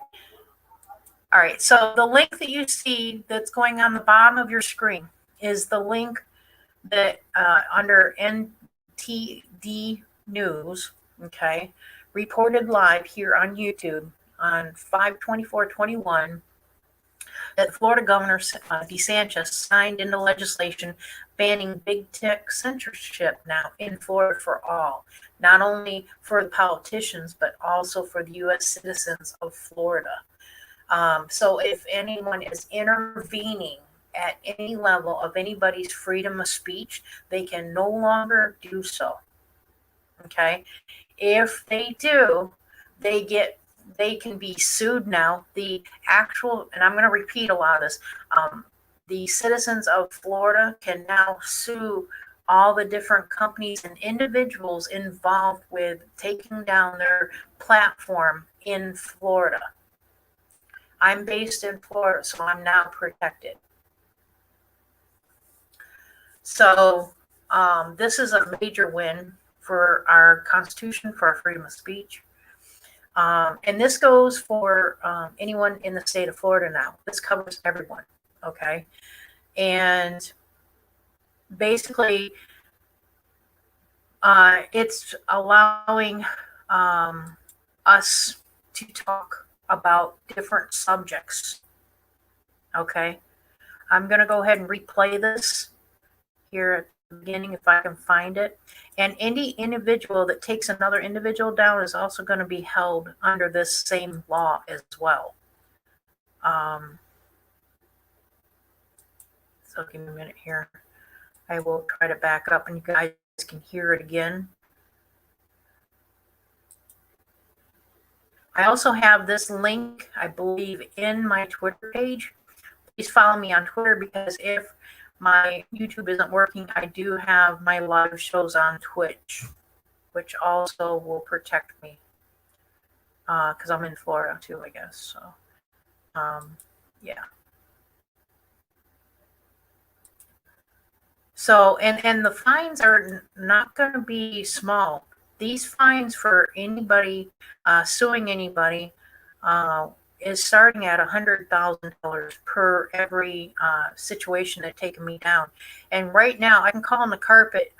All right. So the link that you see that's going on the bottom of your screen is the link that under NTD News, okay, reported live here on YouTube on 5/24/21 that Florida Governor DeSantis signed into legislation banning big tech censorship now in Florida for all, not only for the politicians, but also for the U.S. citizens of Florida. So if anyone is intervening at any level of anybody's freedom of speech, they can no longer do so. Okay? If they do, they can be sued now. The actual, and I'm going to repeat a lot of this, the citizens of Florida can now sue all the different companies and individuals involved with taking down their platform in Florida. I'm based in Florida, so I'm now protected. So this is a major win for our Constitution, for our freedom of speech. And this goes for anyone in the state of Florida now. This covers everyone, okay? And basically, it's allowing us to talk about different subjects, okay? I'm going to go ahead and replay this here at the beginning if I can find it. And any individual that takes another individual down is also going to be held under this same law as well. So give me a minute here. I will try to back up and you guys can hear it again. I also have this link, I believe, in my Twitter page. Please follow me on Twitter because if my YouTube isn't working, I do have my live shows on Twitch, which also will protect me because I'm in Florida too, I guess. So, yeah. So, and the fines are not going to be small. These fines for anybody suing anybody is starting at $100,000 per every situation that's taken me down. And right now, I can call on the carpet.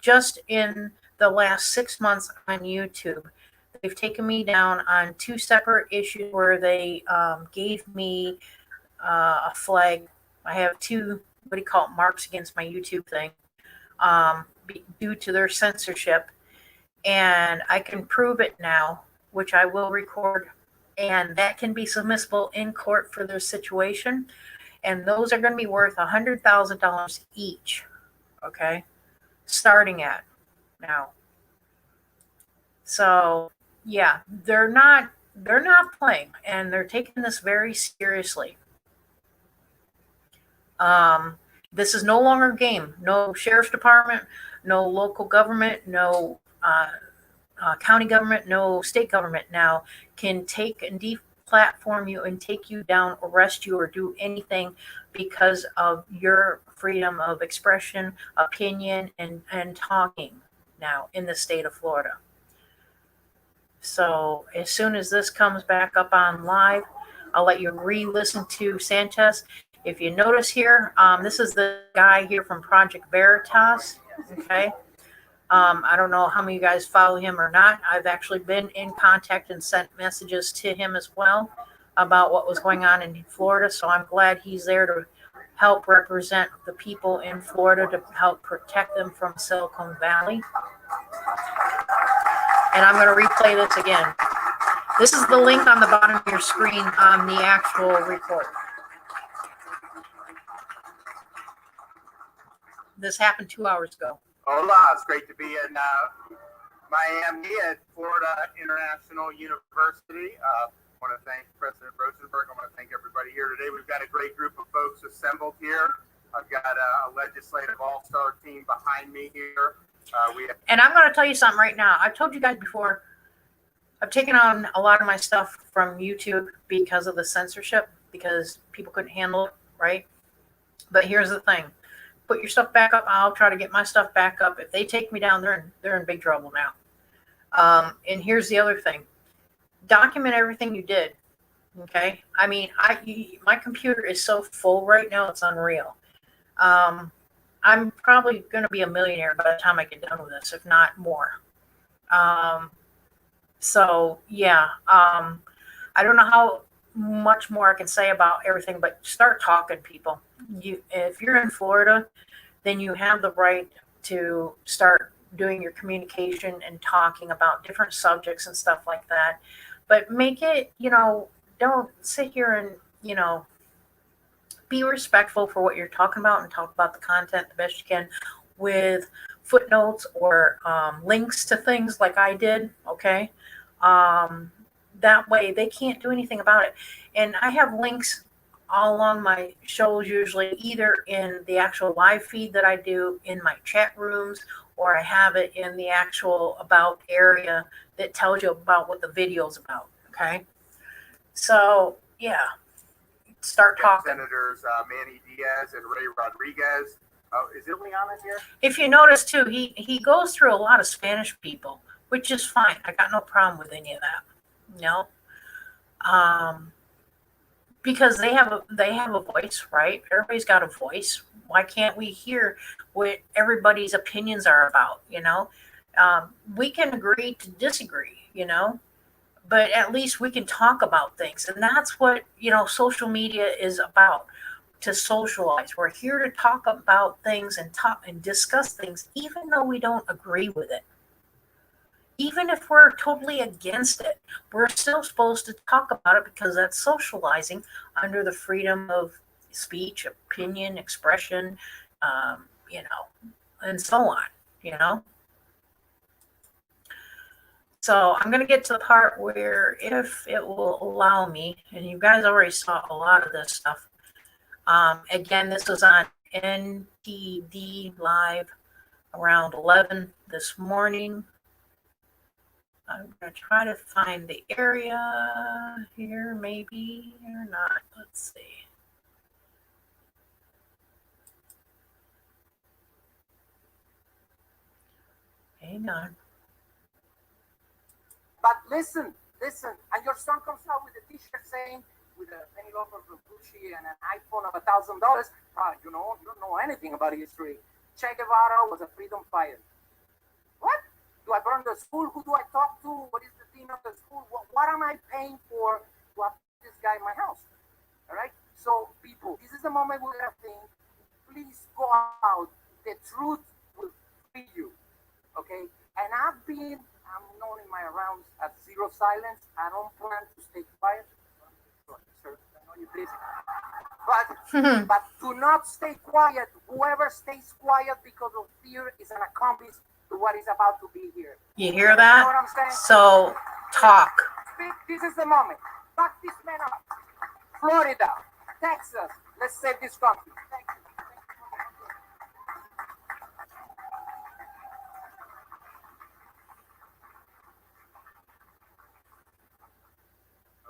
Just in the last 6 months on YouTube, they've taken me down on 2 separate issues where they gave me a flag. I have 2, what do you call it, marks against my YouTube thing due to their censorship. And I can prove it now, which I will record, and that can be submissible in court for their situation. And those are going to be worth $100,000 each, okay, starting at now. So yeah, they're not playing, and they're taking this very seriously. This is no longer a game. No sheriff's department, no local government, no county government, no state government now can take and deplatform you and take you down, arrest you, or do anything because of your freedom of expression, opinion, and talking now in the state of Florida. So as soon as this comes back up on live, I'll let you re-listen to Sanchez. If you notice here, this is the guy here from Project Veritas, okay? I don't know how many of you guys follow him or not. I've actually been in contact and sent messages to him as well about what was going on in Florida. So I'm glad he's there to help represent the people in Florida, to help protect them from Silicon Valley. And I'm going to replay this again. This is the link on the bottom of your screen on the actual report. This happened 2 hours ago. Hola, it's great to be in Miami at Florida International University. I want to thank President Rosenberg. I want to thank everybody everybody here today. We've got a great group of folks assembled here. I've got a legislative all-star team behind me here. And I'm going to tell you something right now. I've told you guys before, I've taken on a lot of my stuff from YouTube because of the censorship, because people couldn't handle it, right? But here's the thing. Put your stuff back up. I'll try to get my stuff back up. If they take me down, they're in big trouble now. And here's the other thing. Document everything you did. Okay? I mean, my computer is so full right now, it's unreal. I'm probably going to be a millionaire by the time I get done with this, if not more. So, yeah. I don't know how much more I can say about everything, but start talking, people. If you're in Florida, then you have the right to start doing your communication and talking about different subjects and stuff like that. But make it, don't sit here and, be respectful for what you're talking about and talk about the content the best you can with footnotes or links to things like I did. Okay. That way they can't do anything about it. And I have links all along my shows, usually either in the actual live feed that I do in my chat rooms, or I have it in the actual about area that tells you about what the video's about. Okay. So yeah. Start talking. Senators Manny Diaz and Ray Rodriguez. Is Ileana here? If you notice too, he goes through a lot of Spanish people, which is fine. I got no problem with any of that. Because they have a voice, right? Everybody's got a voice. Why can't we hear what everybody's opinions are about? We can agree to disagree. But at least we can talk about things. And that's what, social media is about, to socialize. We're here to talk about things and discuss things, even though we don't agree with it. Even if we're totally against it, we're still supposed to talk about it because that's socializing under the freedom of speech, opinion, expression, and so on, So I'm going to get to the part where, if it will allow me, and you guys already saw a lot of this stuff. Again, this was on NTD Live around 11 this morning. I'm going to try to find the area here, maybe or not. Let's see. Hang on. But listen, and your son comes out with a t-shirt saying, with a penny loafer from Gucci and an iPhone of $1,000, you don't know anything about history. Che Guevara was a freedom fighter. What? Do I burn the school? Who do I talk to? What is the dean of the school? What am I paying for to have this guy in my house? All right? So, people, this is the moment we have to think. Please go out. The truth will free you. Okay? And I'm known in my rounds as zero silence. I don't plan to stay quiet. Sir, I know you're busy. But do not stay quiet. Whoever stays quiet because of fear is an accomplice to what is about to be here. You hear that? You know what I'm saying? So talk. This is the moment. Back this man up. Florida, Texas. Let's save this country. Thank you.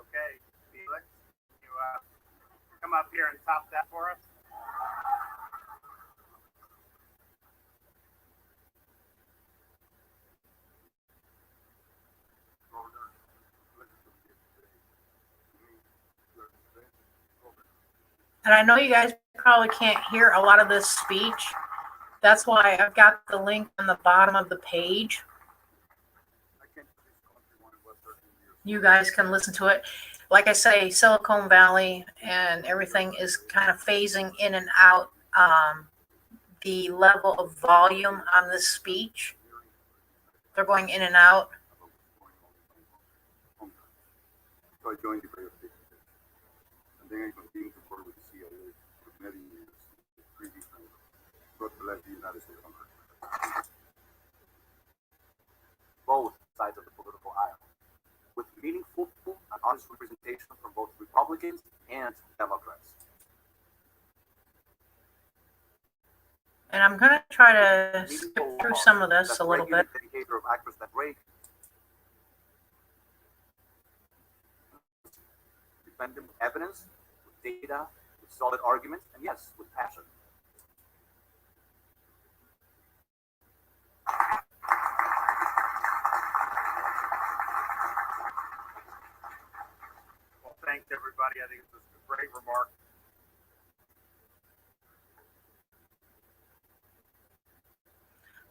Okay, Felix, can you come up here and top that for us? And I know you guys probably can't hear a lot of this speech. That's why I've got the link on the bottom of the page. You guys can listen to it. Like I say, Silicon Valley and everything is kind of phasing in and out the level of volume on this speech. They're going in and out. So I joined the Bay of Texas, and then I continued to work with the CIA for many years, three different God bless the United States of America. Both sides of the political aisle, with meaningful and honest representation from both Republicans and Democrats. And I'm going to try to skip through some of this a little bit. The behavior of actors that rage, defend them with evidence, with data, with solid arguments, and yes, with passion. Well, thanks everybody. I think it was a great remark.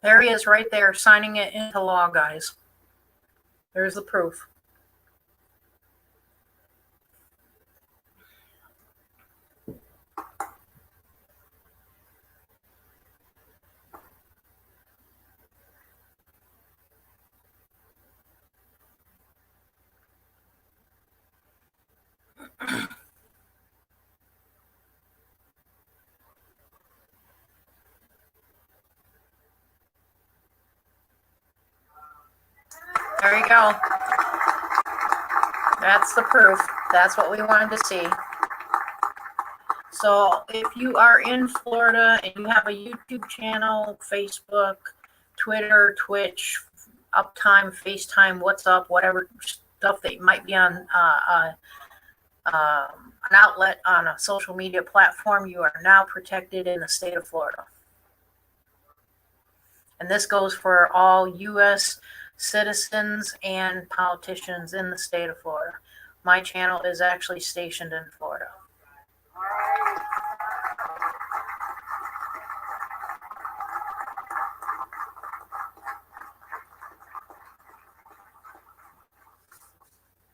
There he is right there signing it into law, guys. There's the proof. There you go. That's the proof. That's what we wanted to see. So if you are in Florida and you have a YouTube channel, Facebook, Twitter, Twitch, Uptime, FaceTime, WhatsApp, whatever stuff that might be on an outlet on a social media platform, you are now protected in the state of Florida. And this goes for all U.S. citizens and politicians in the state of Florida. My channel is actually stationed in Florida.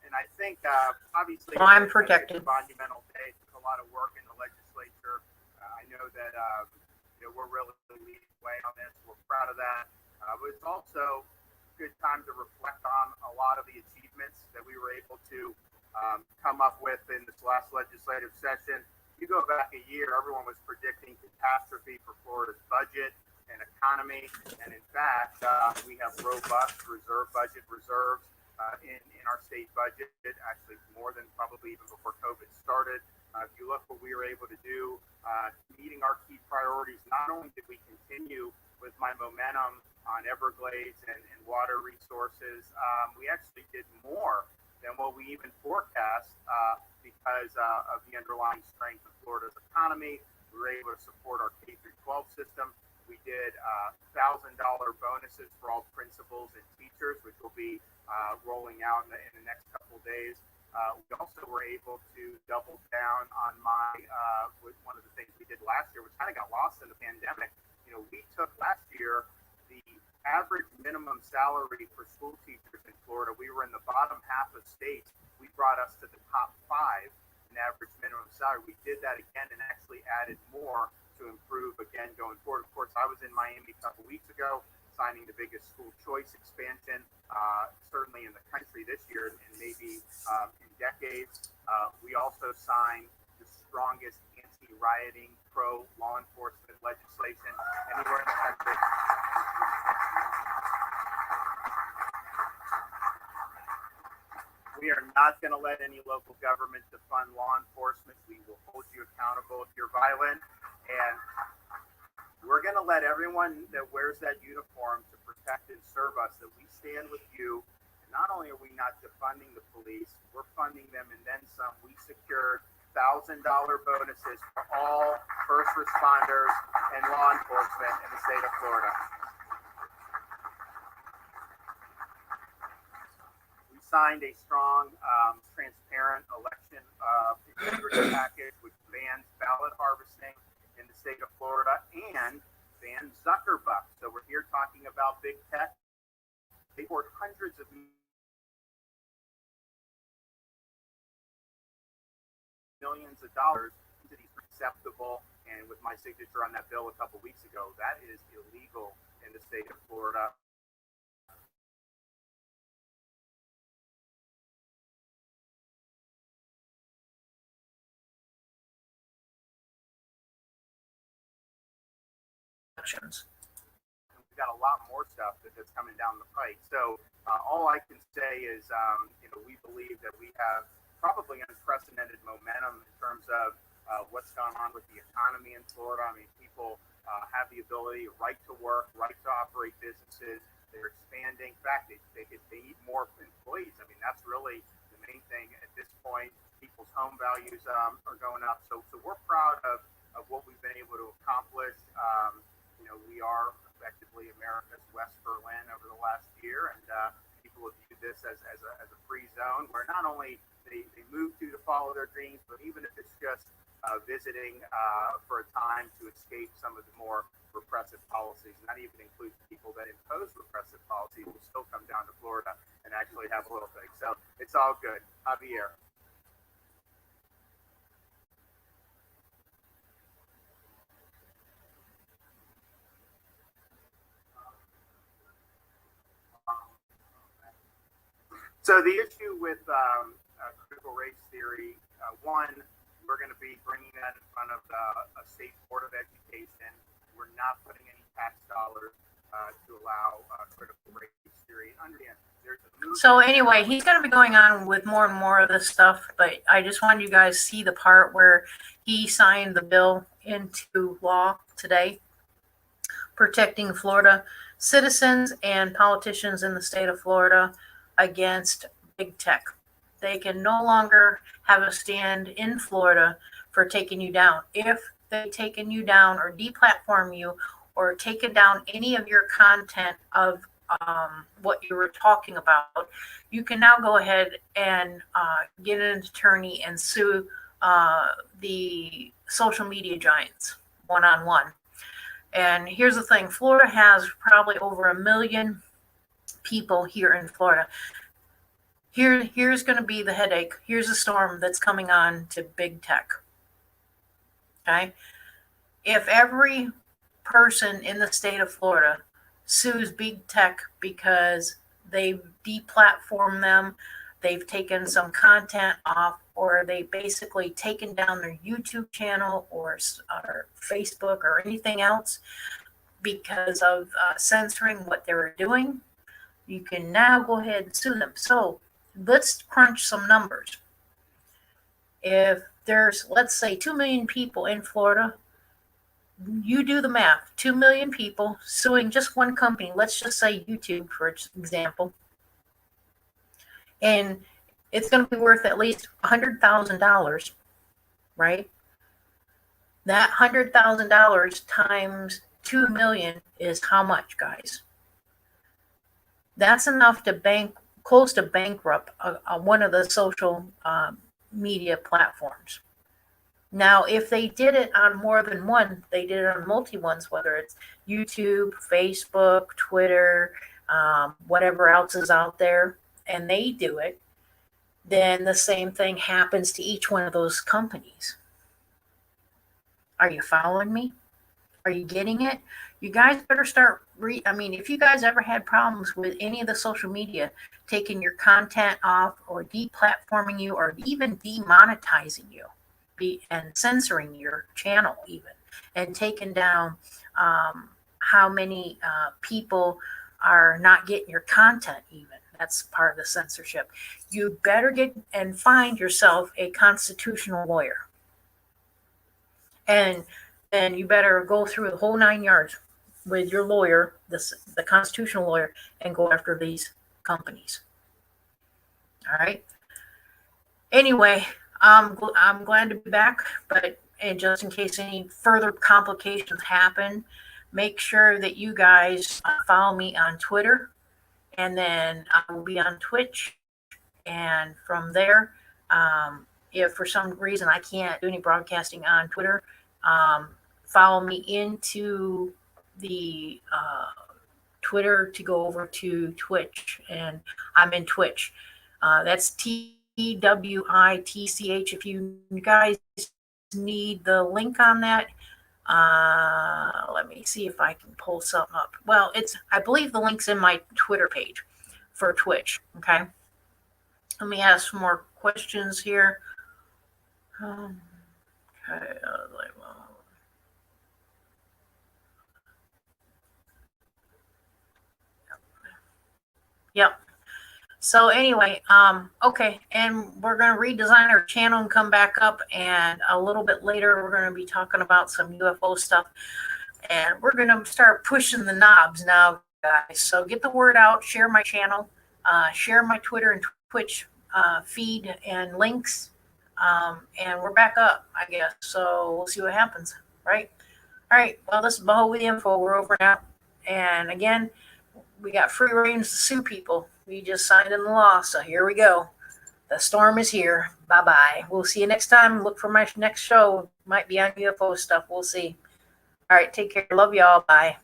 And I think, obviously, Well, I'm it's protected. a monumental day. It's a lot of work in the legislature. I know that we're really leading the way on this. We're proud of that. But it's also a good time to reflect on a lot of the achievements that we were able to come up with in this last legislative session. You go back a year, everyone was predicting catastrophe for Florida's budget and economy. And in fact, we have robust budget reserves in our state budget, actually more than probably even before COVID started. If you look what we were able to do, meeting our key priorities, not only did we continue with my momentum on Everglades and water resources, we actually did more than what we even forecast because of the underlying strength of Florida's economy. We were able to support our K-12 system. We did $1,000 bonuses for all principals and teachers, which will be rolling out in the next couple of days. We also were able to double down on with one of the things we did last year, which kind of got lost in the pandemic. We took last year the average minimum salary for school teachers in Florida. We were in the bottom half of states. We brought us to the top 5 in average minimum salary. We did that again and actually added more to improve again going forward. Of course, I was in Miami a couple weeks ago, signing the biggest school choice expansion, certainly in the country this year and maybe in decades. We also signed the strongest anti-rioting, pro-law enforcement legislation anywhere in the country. We are not going to let any local government defund law enforcement. We will hold you accountable if you're violent. And we're going to let everyone that wears that uniform to protect and serve us, that we stand with you. And not only are we not defunding the police, we're funding them and then some. We secured $1,000 bonuses for all first responders and law enforcement in the state of Florida. We signed a strong, transparent election integrity package which bans ballot harvesting in the state of Florida and bans Zuckerbucks. So we're here talking about big tech. They poured hundreds of millions of dollars into these acceptable, and with my signature on that bill a couple weeks ago, that is illegal in the state of Florida. We've got a lot more stuff that's coming down the pike. So all I can say is, we believe that we have probably unprecedented momentum in gone on with the economy in Florida. I mean, people have the ability, right to work, right to operate businesses. They're expanding. In fact, they need more employees. I mean, that's really the main thing at this point. People's home values are going up. So we're proud of what we've been able to accomplish. We are effectively America's West Berlin over the last year, and people have viewed this as a free zone where not only they move to follow their dreams, but even if it's just visiting for a time to escape some of the more repressive policies. And that even includes people that impose repressive policies will still come down to Florida and actually have a little thing. So it's all good. Javier. So the issue with critical race theory, one, we're going to be bringing that in front of a state board of education. We're not putting any tax dollars to allow critical race theory. Understand, there's a movement. So anyway, he's going to be going on with more and more of this stuff, but I just wanted you guys to see the part where he signed the bill into law today, protecting Florida citizens and politicians in the state of Florida against big tech. They can no longer have a stand in Florida for taking you down. If they've taken you down or deplatform you or taken down any of your content of what you were talking about, you can now go ahead and get an attorney and sue the social media giants one-on-one. And here's the thing, Florida has probably over 1 million people here in Florida. Here's going to be the headache. Here's a storm that's coming on to big tech. Okay? If every person in the state of Florida sues big tech because they've deplatformed them, they've taken some content off, or they basically taken down their YouTube channel or Facebook or anything else because of censoring what they were doing, you can now go ahead and sue them. So let's crunch some numbers. If there's, let's say, 2 million people in Florida, you do the math. 2 million people suing just one company. Let's just say YouTube, for example. And it's going to be worth at least $100,000, right? That $100,000 times 2 million is how much, guys? That's enough to close to bankrupt one of the social media platforms. Now, if they did it on more than one, they did it on multi ones, whether it's YouTube, Facebook, Twitter, whatever else is out there, and they do it, then the same thing happens to each one of those companies. Are you following me? Are you getting it? You guys better start if you guys ever had problems with any of the social media taking your content off or deplatforming you or even demonetizing you and censoring your channel even and taking down how many people are not getting your content even. That's part of the censorship. You better get and find yourself a constitutional lawyer. And then you better go through the whole 9 yards with your lawyer, the constitutional lawyer, and go after these companies. All right. Anyway, I'm glad to be back, and just in case any further complications happen, make sure that you guys follow me on Twitter, and then I will be on Twitch. And from there, if for some reason I can't do any broadcasting on Twitter, follow me into the Twitter to go over to Twitch, and I'm in Twitch. That's TWITCH. If you guys need the link on that, let me see if I can pull something up. Well, I believe the link's in my Twitter page for Twitch. Okay. Let me ask some more questions here. Okay. Yep. So anyway, okay, and we're gonna redesign our channel and come back up, and a little bit later we're gonna be talking about some UFO stuff, and we're gonna start pushing the knobs now, guys. So get the word out, share my channel, share my Twitter and Twitch feed and links, and we're back up, I guess. So we'll see what happens, right? All right. Well, this is Boho with the info. We're over now, and again, we got free reigns to sue people. We just signed in the law, so here we go. The storm is here. Bye-bye. We'll see you next time. Look for my next show. Might be on UFO stuff. We'll see. All right, take care. Love y'all. Bye.